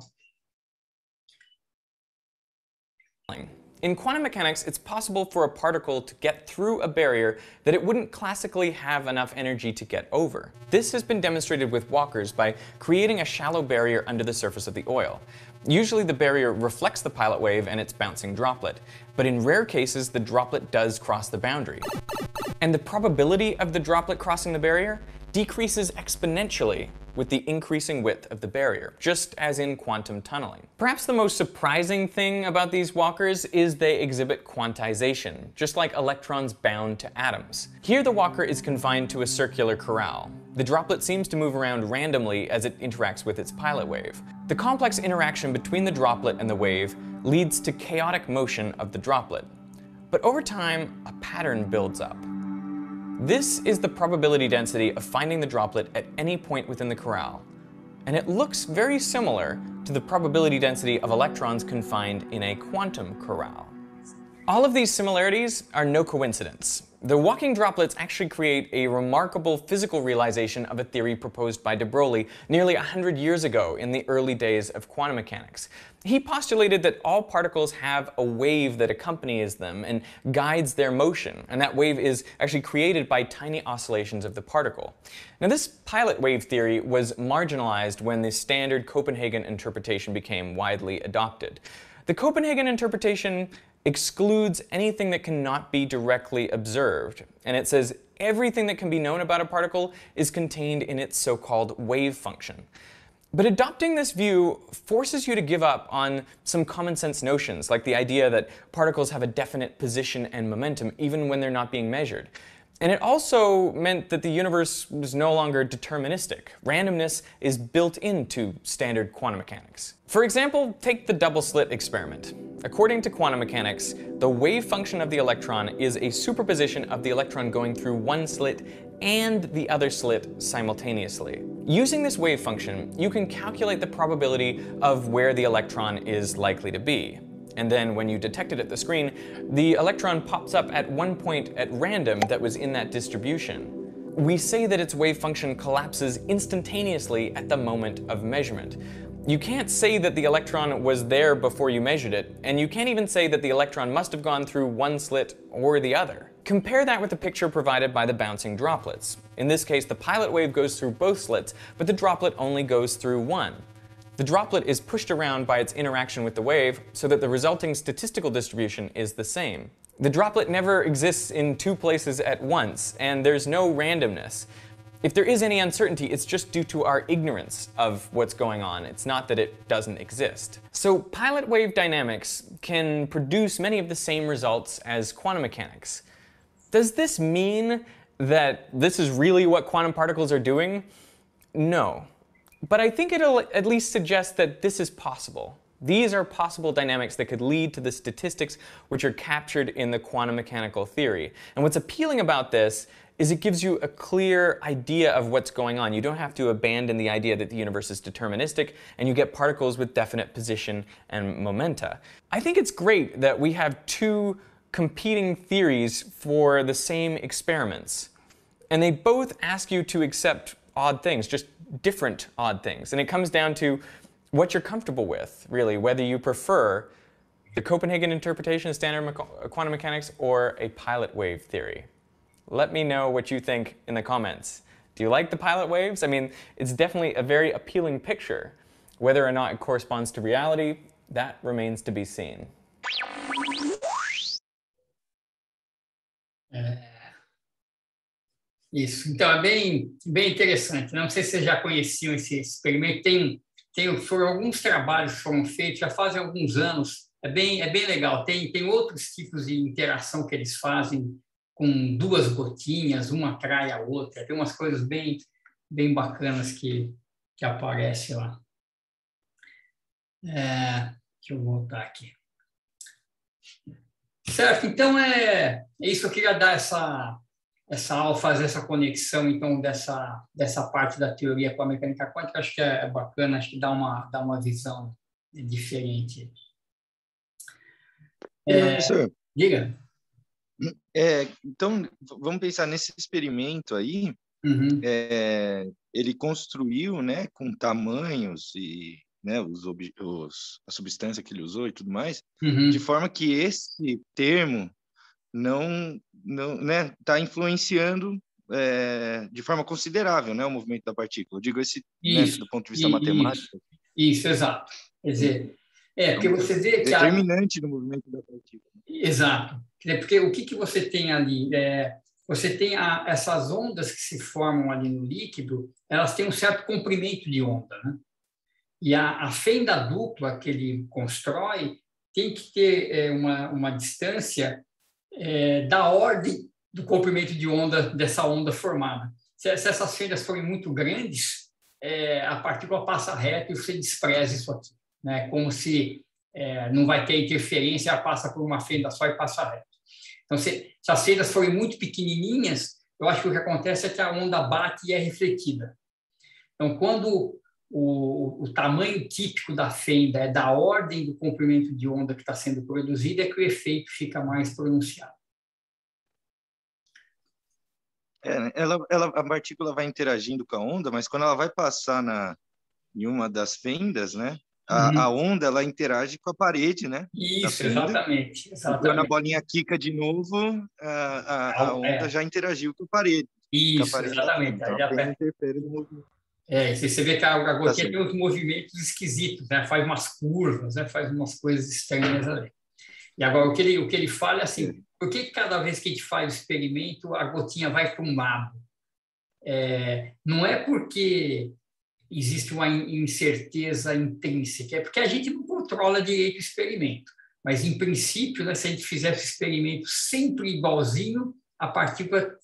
In quantum mechanics, it's possible for a particle to get through a barrier that it wouldn't classically have enough energy to get over. This has been demonstrated with walkers by creating a shallow barrier under the surface of the oil. Usually the barrier reflects the pilot wave and its bouncing droplet, but in rare cases the droplet does cross the boundary. And the probability of the droplet crossing the barrier decreases exponentially with the increasing width of the barrier, just as in quantum tunneling. Perhaps the most surprising thing about these walkers is they exhibit quantization, just like electrons bound to atoms. Here the walker is confined to a circular corral. The droplet seems to move around randomly as it interacts with its pilot wave. The complex interaction between the droplet and the wave leads to chaotic motion of the droplet. But over time, a pattern builds up. This is the probability density of finding the droplet at any point within the corral, and it looks very similar to the probability density of electrons confined in a quantum corral. All of these similarities are no coincidence. The walking droplets actually create a remarkable physical realization of a theory proposed by de Broglie nearly 100 years ago in the early days of quantum mechanics. He postulated that all particles have a wave that accompanies them and guides their motion, and that wave is actually created by tiny oscillations of the particle. Now, this pilot wave theory was marginalized when the standard Copenhagen interpretation became widely adopted. The Copenhagen interpretation excludes anything that cannot be directly observed, and it says everything that can be known about a particle is contained in its so-called wave function. But adopting this view forces you to give up on some common sense notions, like the idea that particles have a definite position and momentum even when they're not being measured. And it also meant that the universe was no longer deterministic. Randomness is built into standard quantum mechanics. For example, take the double slit experiment. According to quantum mechanics, the wave function of the electron is a superposition of the electron going through one slit and the other slit simultaneously. Using this wave function, you can calculate the probability of where the electron is likely to be. And then when you detect it at the screen, the electron pops up at one point at random that was in that distribution. We say that its wave function collapses instantaneously at the moment of measurement. You can't say that the electron was there before you measured it, and you can't even say that the electron must have gone through one slit or the other. Compare that with the picture provided by the bouncing droplets. In this case, the pilot wave goes through both slits, but the droplet only goes through one. The droplet is pushed around by its interaction with the wave so that the resulting statistical distribution is the same. The droplet never exists in two places at once, and there's no randomness. If there is any uncertainty, it's just due to our ignorance of what's going on. It's not that it doesn't exist. So pilot wave dynamics can produce many of the same results as quantum mechanics. Does this mean that this is really what quantum particles are doing? No. But I think it'll at least suggest that this is possible. These are possible dynamics that could lead to the statistics which are captured in the quantum mechanical theory. And what's appealing about this is it gives you a clear idea of what's going on. You don't have to abandon the idea that the universe is deterministic, and you get particles with definite position and momenta. I think it's great that we have two competing theories for the same experiments. And they both ask you to accept odd things, just different odd things. And it comes down to what you're comfortable with, really, whether you prefer the Copenhagen interpretation of standard quantum mechanics or a pilot wave theory. Let me know what you think in the comments. Do you like the pilot waves? I mean, it's definitely a very appealing picture. Whether or not it corresponds to reality, that remains to be seen.
Isso, então é bem interessante. Não sei se vocês já conheciam esse experimento. Foram alguns trabalhos que foram feitos, já fazem alguns anos. É bem legal. Tem outros tipos de interação que eles fazem com duas gotinhas, uma atrai a outra. Tem umas coisas bem bacanas que aparecem lá. Deixa eu voltar aqui. Certo, então é isso que eu queria dar ao fazer essa conexão, então, dessa parte da teoria com a mecânica quântica. Acho que é bacana, acho que dá uma visão diferente.
Professor,
diga.
Então, vamos pensar nesse experimento aí.
Uhum.
Ele construiu, né, com tamanhos e, né, a substância que ele usou e tudo mais,
Uhum.
de forma que esse termo não né, está influenciando de forma considerável, né, o movimento da partícula. Eu digo né, do ponto de vista matemático.
Isso, exato. Quer dizer, porque você vê que
determinante no movimento da partícula.
Exato. Porque o que você tem ali? Você tem essas ondas que se formam ali no líquido, elas têm um certo comprimento de onda, né? E a fenda dupla que ele constrói tem que ter uma distância da ordem do comprimento de onda dessa onda formada. Se essas fendas forem muito grandes, a partícula passa reto e você despreza isso aqui, né? Como se não vai ter interferência, ela passa por uma fenda só e passa reto. Então, se as fendas forem muito pequenininhas, eu acho que o que acontece é que a onda bate e é refletida. Então, quando o tamanho típico da fenda é da ordem do comprimento de onda que está sendo produzido, é que o efeito fica mais pronunciado.
A partícula vai interagindo com a onda, mas quando ela vai passar em uma das fendas, né, a onda ela interage com a parede, né?
Isso, exatamente.
Quando a bolinha quica de novo, a onda já interagiu com a parede.
Isso, exatamente.
Então, interfere no movimento.
Você vê que a gotinha tem uns movimentos esquisitos, né? Faz umas curvas, né? Faz umas coisas estranhas ali. E agora, o que ele fala é assim, por que cada vez que a gente faz o experimento, a gotinha vai para um lado? Não é porque existe uma incerteza intrínseca, é porque a gente não controla direito o experimento. Mas, em princípio, né, se a gente fizesse o experimento sempre igualzinho, a partícula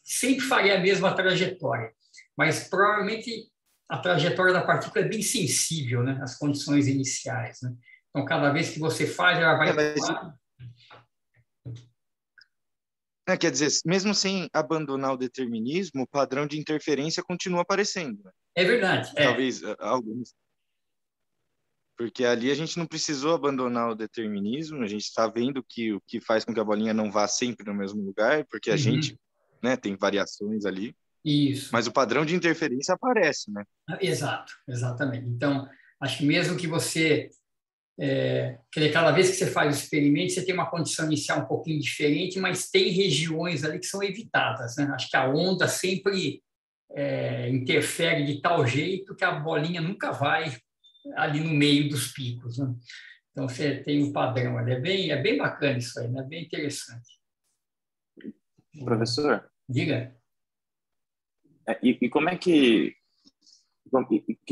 sempre faria a mesma trajetória. Mas, provavelmente, a trajetória da partícula é bem sensível, né, às condições iniciais, né? Então, cada vez que você faz, ela vai...
Quer dizer, mesmo sem abandonar o determinismo, o padrão de interferência continua aparecendo. Né?
É verdade.
Talvez alguns. Porque ali a gente não precisou abandonar o determinismo, a gente está vendo que o que faz com que a bolinha não vá sempre no mesmo lugar, porque a gente, né, tem variações ali.
Isso.
Mas o padrão de interferência aparece, né?
Exato, exatamente. Então, acho que mesmo que você... cada vez que você faz o experimento, você tem uma condição inicial um pouquinho diferente, mas tem regiões ali que são evitadas, né? Acho que a onda sempre interfere de tal jeito que a bolinha nunca vai ali no meio dos picos, né? Então, você tem um padrão ali. É bem bacana isso aí, né? Bem interessante.
Professor,
Diga.
e como é que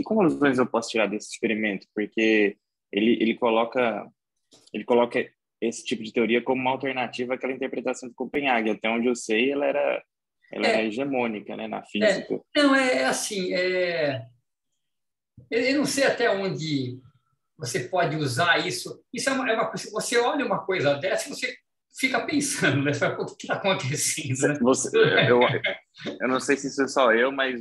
conclusões eu posso tirar desse experimento? Porque ele coloca esse tipo de teoria como uma alternativa àquela interpretação de Copenhague. Até onde eu sei, ela era hegemônica, né, na física.
Não, é assim, eu não sei até onde você pode usar isso. Isso é uma coisa, você olha uma coisa dessa, você fica pensando, né? O que está acontecendo? Né?
Eu não sei se isso é só eu, mas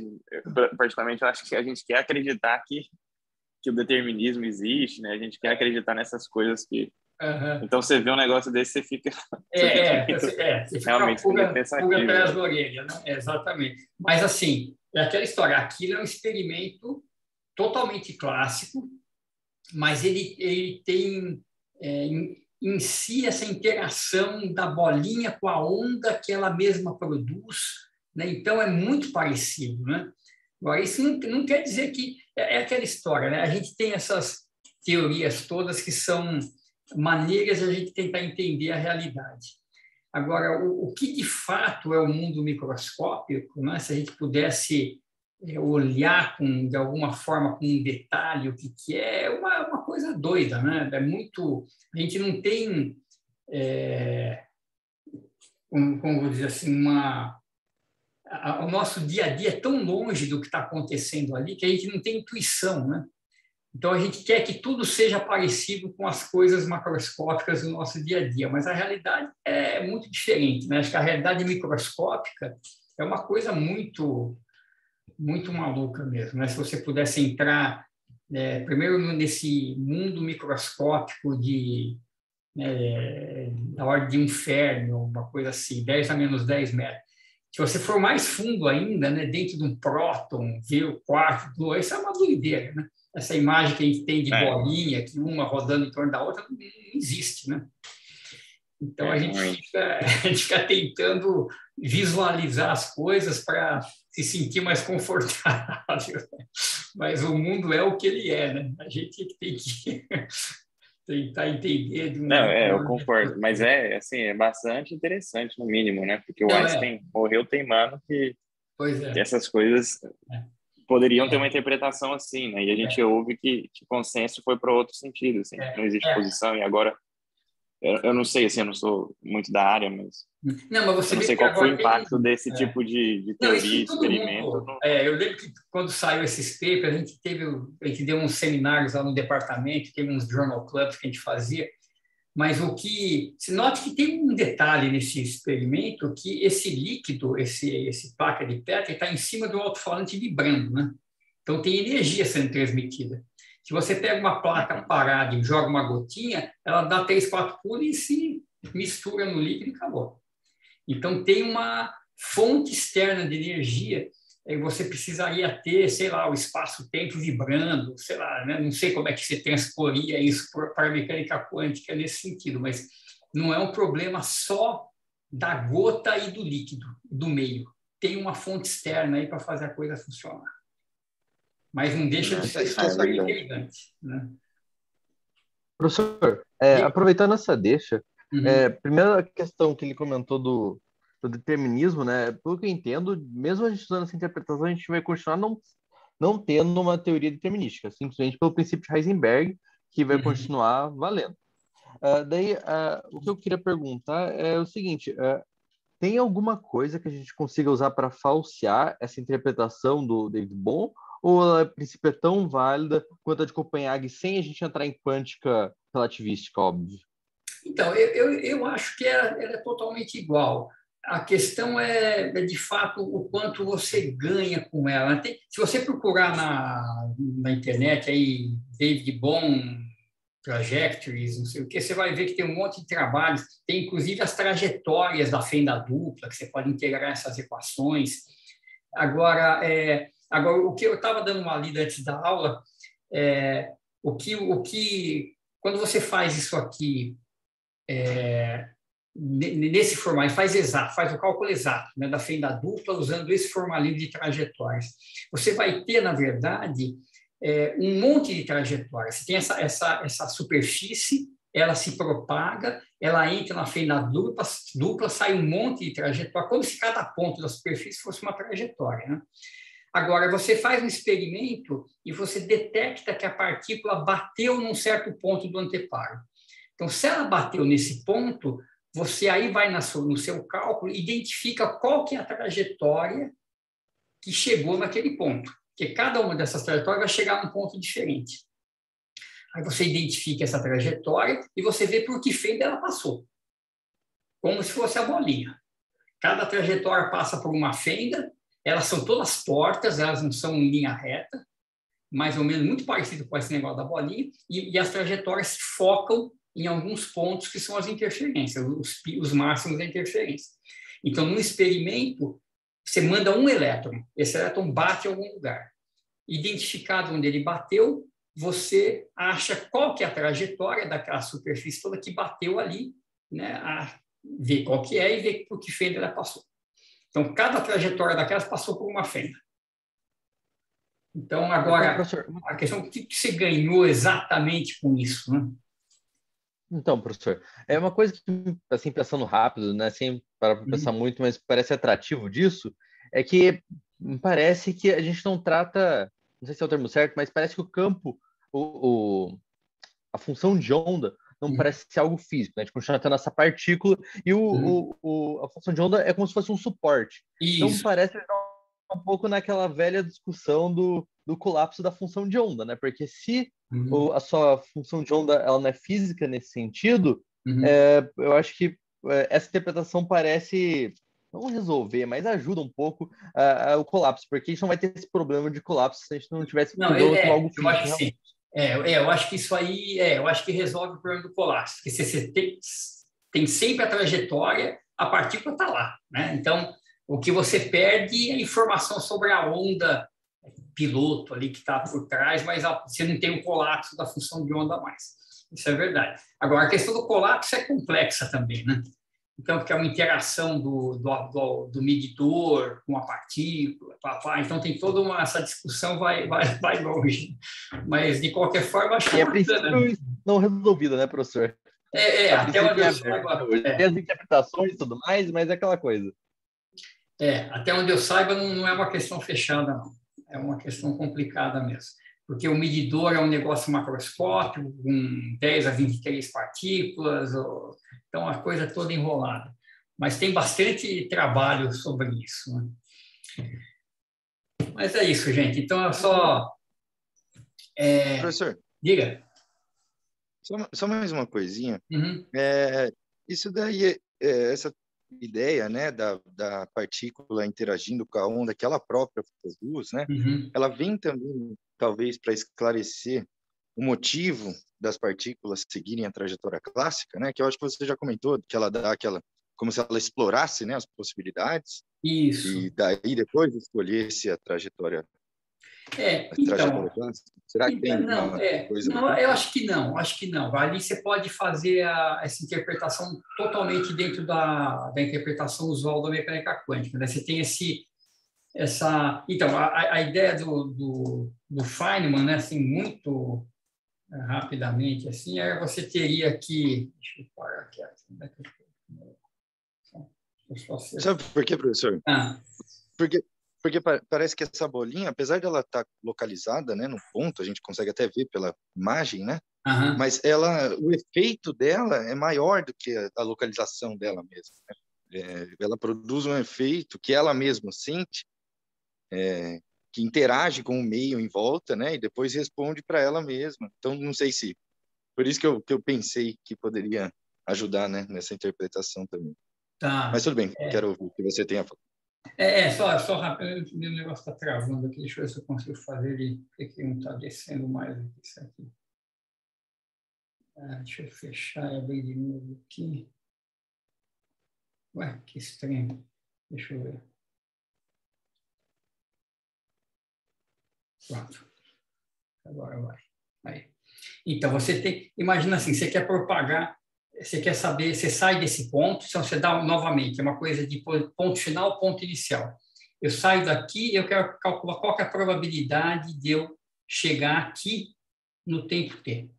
particularmente eu acho que a gente quer acreditar que o determinismo existe, né? A gente quer acreditar nessas coisas que...
Uhum.
Então, você vê um negócio desse, você fica...
Você fica
realmente
pulga
pensativo.
atrás da orelha, né? Exatamente. Mas, assim, é aquela história. Aquilo é um experimento totalmente clássico, mas ele tem em si essa interação da bolinha com a onda que ela mesma produz, né? Então, é muito parecido, né? Agora, isso não quer dizer que... É aquela história, né? A gente tem essas teorias todas que são maneiras de a gente tentar entender a realidade. Agora, o que de fato é o mundo microscópico, né? Se a gente pudesse olhar de alguma forma com um detalhe o que é uma coisa doida, né? É muito... A gente não tem, como vou dizer assim, o nosso dia a dia é tão longe do que está acontecendo ali que a gente não tem intuição, né? Então, a gente quer que tudo seja parecido com as coisas macroscópicas do nosso dia a dia, mas a realidade é muito diferente, né? Acho que a realidade microscópica é uma coisa muito, muito maluca mesmo, né? Se você pudesse entrar primeiro nesse mundo microscópico da ordem de um férmio, uma coisa assim, 10 a menos 10 metros. Se você for mais fundo ainda, né, dentro de um próton, ver o quarto, isso é uma doideira, né? Essa imagem que a gente tem de bolinha, que uma rodando em torno da outra, não existe, né? Então, a gente fica tentando visualizar as coisas para se sentir mais confortável. Mas o mundo é o que ele é, né? A gente tem que tentar entender.
Eu concordo. Mas é bastante interessante, no mínimo, né? Porque o Einstein morreu teimando que essas coisas... poderiam ter uma interpretação assim, né? E a gente ouve que consenso foi para outro sentido, assim, não existe posição. E agora, eu não sei, assim, eu não sou muito da área, mas
você
eu não sei qual foi o impacto desse tipo de teoria, experimento.
Eu lembro que quando saiu esses papers, a gente deu uns seminários lá no departamento, teve uns journal clubs que a gente fazia, mas se note que tem um detalhe nesse experimento, que esse líquido, esse placa de Petri, está em cima do alto-falante vibrando, né? Então, tem energia sendo transmitida. Se você pega uma placa parada e joga uma gotinha, ela dá 3, 4 pulos e se mistura no líquido e acabou. Então, tem uma fonte externa de energia. Você precisaria ter, sei lá, o espaço-tempo vibrando, sei lá, né? Não sei como é que você transporia isso para a mecânica quântica nesse sentido, mas não é um problema só da gota e do líquido, do meio. Tem uma fonte externa aí para fazer a coisa funcionar. Mas não deixa de ser super intrigante, né?
Professor, aproveitando essa deixa, primeira questão que ele comentou do determinismo, né? Pelo que eu entendo, mesmo a gente usando essa interpretação, a gente vai continuar não tendo uma teoria determinística, simplesmente pelo princípio de Heisenberg, que vai continuar valendo. O que eu queria perguntar é o seguinte: tem alguma coisa que a gente consiga usar para falsear essa interpretação do David Bohm, ou ela, a princípio, é tão válida quanto a de Copenhague, sem a gente entrar em quântica relativística, óbvio?
Então, eu acho que ela é totalmente igual. A questão de fato, o quanto você ganha com ela. Se você procurar na internet, aí, David Bohm, trajectories, não sei o que, você vai ver que tem um monte de trabalhos, tem inclusive as trajetórias da fenda dupla, que você pode integrar essas equações. Agora, o que eu estava dando uma lida antes da aula, quando você faz isso aqui, nesse formato, faz o cálculo exato, né, da fenda dupla usando esse formalinho de trajetórias. Você vai ter, na verdade, um monte de trajetória. Você tem essa superfície, ela se propaga, ela entra na fenda dupla, sai um monte de trajetória, como se cada ponto da superfície fosse uma trajetória, né? Agora, você faz um experimento e você detecta que a partícula bateu num certo ponto do anteparo. Então, se ela bateu nesse ponto, você aí vai no seu cálculo e identifica qual que é a trajetória que chegou naquele ponto. Porque cada uma dessas trajetórias vai chegar num ponto diferente. Aí você identifica essa trajetória e você vê por que fenda ela passou. Como se fosse a bolinha. Cada trajetória passa por uma fenda, elas são todas portas, elas não são em linha reta, mais ou menos muito parecido com esse negócio da bolinha, e as trajetórias se focam em alguns pontos que são as interferências, os máximos da interferência. Então, no experimento, você manda um elétron, esse elétron bate em algum lugar. Identificado onde ele bateu, você acha qual que é a trajetória daquela superfície toda que bateu ali, né? Vê qual que é e vê por que fenda ela passou. Então, cada trajetória daquelas passou por uma fenda. Então, agora, a questão é o que você ganhou exatamente com isso, né?
Então, professor, é uma coisa que, assim, pensando rápido, né, sem parar para pensar muito, mas parece atrativo disso, é que parece que a gente não trata, não sei se é o termo certo, mas parece que o campo, a função de onda não parece ser algo físico, né? A gente continua tendo essa partícula e a função de onda é como se fosse um suporte.
Isso.
Então, parece um pouco naquela velha discussão do colapso da função de onda, né? Porque se a sua função de onda ela não é física nesse sentido, eu acho que essa interpretação parece não resolver, mas ajuda um pouco o colapso, porque a gente não vai ter esse problema de colapso se a gente não tivesse algo físico.
Eu acho que sim. Eu acho que isso aí, eu acho que resolve o problema do colapso, porque você tem sempre a trajetória, a partícula está lá, né? Então, o que você perde é a informação sobre a onda piloto ali que está por trás, mas você não tem o colapso da função de onda mais. Isso é verdade. Agora, a questão do colapso é complexa também, né? Então, porque é uma interação do medidor com a partícula, então tem toda essa discussão vai longe. Mas, de qualquer forma, acho que
é princípio não resolvida, né, professor?
Até onde eu saiba...
Tem as interpretações e tudo mais, mas é aquela coisa.
Até onde eu saiba, não é uma questão fechada, não. É uma questão complicada mesmo. Porque o medidor é um negócio macroscópico, com 10 a 23 partículas, então a coisa toda enrolada. Mas tem bastante trabalho sobre isso, né? Mas é isso, gente. Então, é só...
Professor,
diga.
Só mais uma coisinha. Isso daí, essa ideia, né, da partícula interagindo com a onda, que ela própria faz luz, né? Ela vem também, talvez, para esclarecer o motivo das partículas seguirem a trajetória clássica, né? Que eu acho que você já comentou, que ela dá como se ela explorasse, né, as possibilidades.
Isso.
E daí depois escolhesse a trajetória.
Então,
será que tem coisa?
Não, eu acho que não. Ali você pode fazer essa interpretação totalmente dentro da interpretação usual da mecânica quântica, né? Você tem então, a ideia do Feynman, né, assim, muito rapidamente, assim, você teria que... Deixa eu parar aqui.
Sabe por quê, professor? Porque parece que essa bolinha, apesar dela estar localizada, né, no ponto, a gente consegue até ver pela imagem, né? Mas o efeito dela é maior do que a localização dela mesma, né? Ela produz um efeito que ela mesma sente, que interage com o meio em volta, né? E depois responde para ela mesma. Então, não sei se... Por isso que eu pensei que poderia ajudar, né, nessa interpretação também.
Tá.
Mas tudo bem, quero ouvir o que você tem a falar.
Só rápido, o negócio está travando aqui, deixa eu ver se eu consigo fazer ele, porque não está descendo mais aqui, isso aqui. Deixa eu fechar e abrir de novo aqui. Ué, que estranho. Deixa eu ver. Pronto. Agora vai. Aí. Então, imagina assim, você quer propagar, você quer saber, você sai desse ponto, então você dá novamente, é uma coisa de ponto final, ponto inicial. Eu saio daqui e eu quero calcular qual que é a probabilidade de eu chegar aqui no tempo t.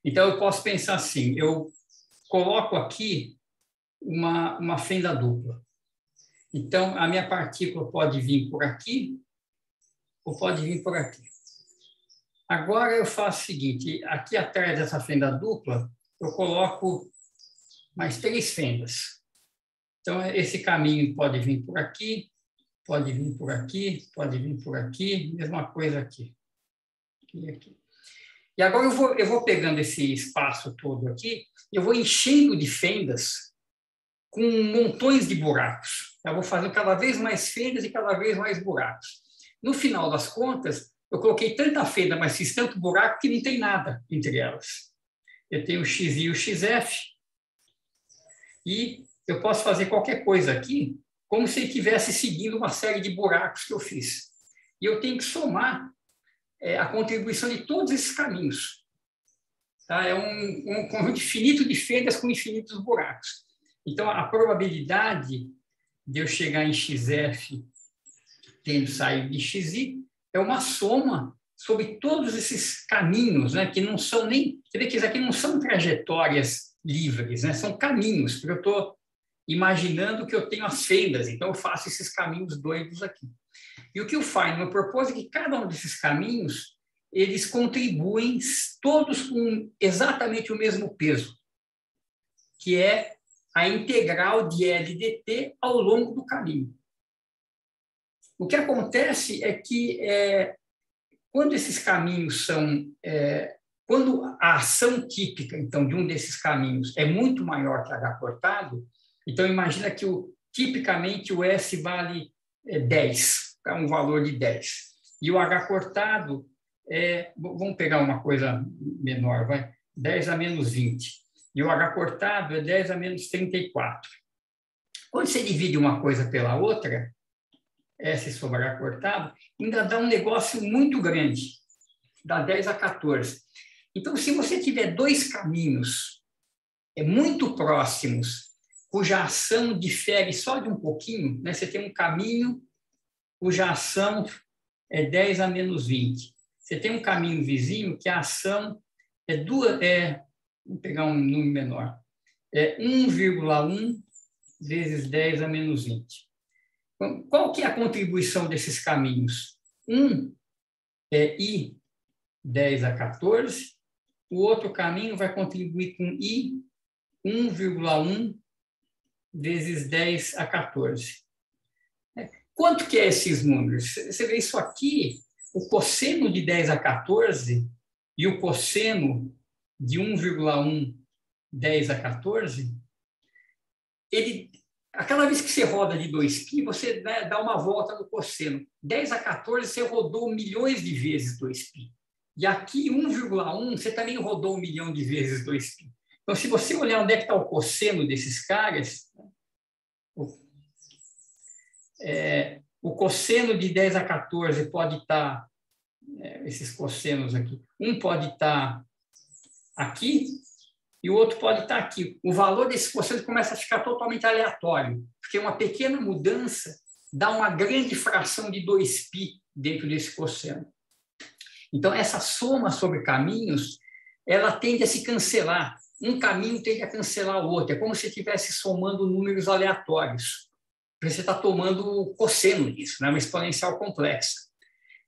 Então, eu posso pensar assim, eu coloco aqui uma fenda dupla. Então, a minha partícula pode vir por aqui ou pode vir por aqui. Agora, eu faço o seguinte, aqui atrás dessa fenda dupla, eu coloco mais 3 fendas. Então, esse caminho pode vir por aqui, pode vir por aqui, pode vir por aqui, mesma coisa aqui. Aqui, aqui. E agora eu vou pegando esse espaço todo aqui, eu vou enchendo de fendas com montões de buracos. Eu vou fazendo cada vez mais fendas e cada vez mais buracos. No final das contas, eu coloquei tanta fenda, mas fiz tanto buraco que não tem nada entre elas. Eu tenho o XI e o XF, e eu posso fazer qualquer coisa aqui, como se ele estivesse seguindo uma série de buracos que eu fiz. E eu tenho que somar a contribuição de todos esses caminhos. Tá? É um conjunto infinito de fendas com infinitos buracos. Então, a probabilidade de eu chegar em XF tendo saído de XI é uma soma sobre todos esses caminhos, né, que não são nem... Você vê que isso aqui não são trajetórias livres, né, são caminhos, porque eu estou imaginando que eu tenho as fendas, então eu faço esses caminhos doidos aqui. E o que o Feynman propôs é que cada um desses caminhos, eles contribuem todos com exatamente o mesmo peso, que é a integral de L dt ao longo do caminho. O que acontece é que quando esses caminhos são... quando a ação típica, então, de um desses caminhos é muito maior que H cortado, então imagina que tipicamente o S vale 10, é um valor de 10. E o H cortado vamos pegar uma coisa menor, vai, 10 a menos 20. E o H cortado é 10 a menos 34. Quando você divide uma coisa pela outra, S sobre H cortado, ainda dá um negócio muito grande, dá 10 a 14. Então, se você tiver 2 caminhos muito próximos, cuja ação difere só de um pouquinho, né? Você tem um caminho cuja ação é 10 a menos 20. Você tem um caminho vizinho que a ação vamos pegar um número menor, 1,1 vezes 10 a menos 20. Qual que é a contribuição desses caminhos? Um é I 10 a 14, o outro caminho vai contribuir com I 1,1 vezes 10 a 14. Quanto que é esses números? Você vê isso aqui, o cosseno de 10 a 14 e o cosseno de 1,1 10 a 14, a cada vez que você roda de 2π, você dá uma volta no cosseno. 10 a 14, você rodou milhões de vezes 2π. E aqui, 1,1, você também rodou 1 milhão de vezes 2π. Então, se você olhar onde é que está o cosseno desses caras, o cosseno de 10 a 14 pode estar, esses cossenos aqui, um pode estar aqui e o outro pode estar aqui. O valor desse cosseno começa a ficar totalmente aleatório, porque uma pequena mudança dá uma grande fração de 2π dentro desse cosseno. Então, essa soma sobre caminhos, ela tende a se cancelar. Um caminho tende a cancelar o outro. É como se estivesse somando números aleatórios. Você está tomando o cosseno disso, né? Uma exponencial complexa.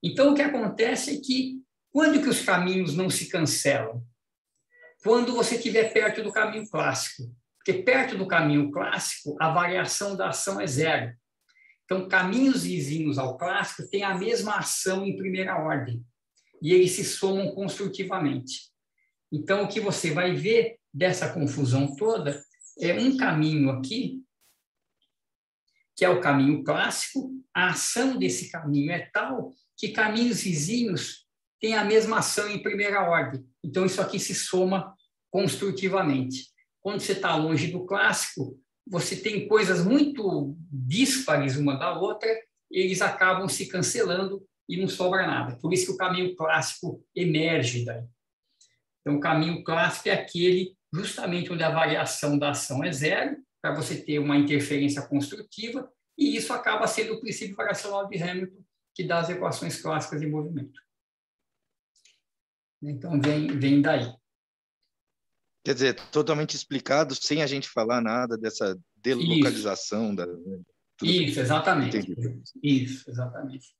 Então, o que acontece é que, quando que os caminhos não se cancelam? Quando você estiver perto do caminho clássico. Porque perto do caminho clássico, a variação da ação é 0. Então, caminhos vizinhos ao clássico têm a mesma ação em primeira ordem. E eles se somam construtivamente. Então, o que você vai ver dessa confusão toda é um caminho aqui, que é o caminho clássico. A ação desse caminho é tal que caminhos vizinhos têm a mesma ação em primeira ordem. Então, isso aqui se soma construtivamente. Quando você está longe do clássico, você tem coisas muito díspares uma da outra, e eles acabam se cancelando e não sobra nada. Por isso que o caminho clássico emerge daí. Então, o caminho clássico é aquele justamente onde a variação da ação é 0, para você ter uma interferência construtiva, e isso acaba sendo o princípio variacional de Hamilton, que dá as equações clássicas de movimento. Então, vem daí.
Quer dizer, totalmente explicado, sem a gente falar nada dessa delocalização.
Isso, exatamente.
Entendi.
Isso, exatamente.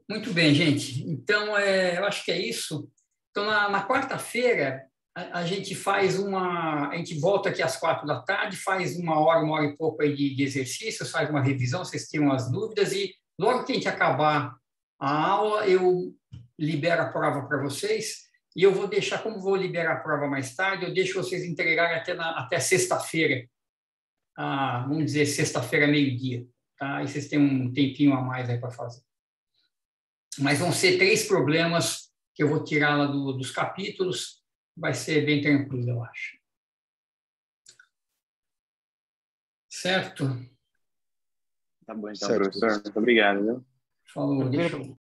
Muito bem, gente. Então, eu acho que é isso. Então, na quarta-feira, a gente a gente volta aqui às 4 da tarde, faz 1 hora e pouco aí de exercícios, faz uma revisão, vocês tiram as dúvidas e logo que a gente acabar a aula, eu libero a prova para vocês e eu vou deixar, como vou liberar a prova mais tarde, eu deixo vocês entregarem até sexta-feira, vamos dizer, sexta-feira, meio-dia, tá? Aí vocês têm um tempinho a mais aí para fazer. Mas vão ser 3 problemas que eu vou tirar lá dos capítulos, vai ser bem tranquilo, eu acho. Certo?
Tá bom, então, certo, professor. Muito obrigado, viu?
Falou, deixa eu...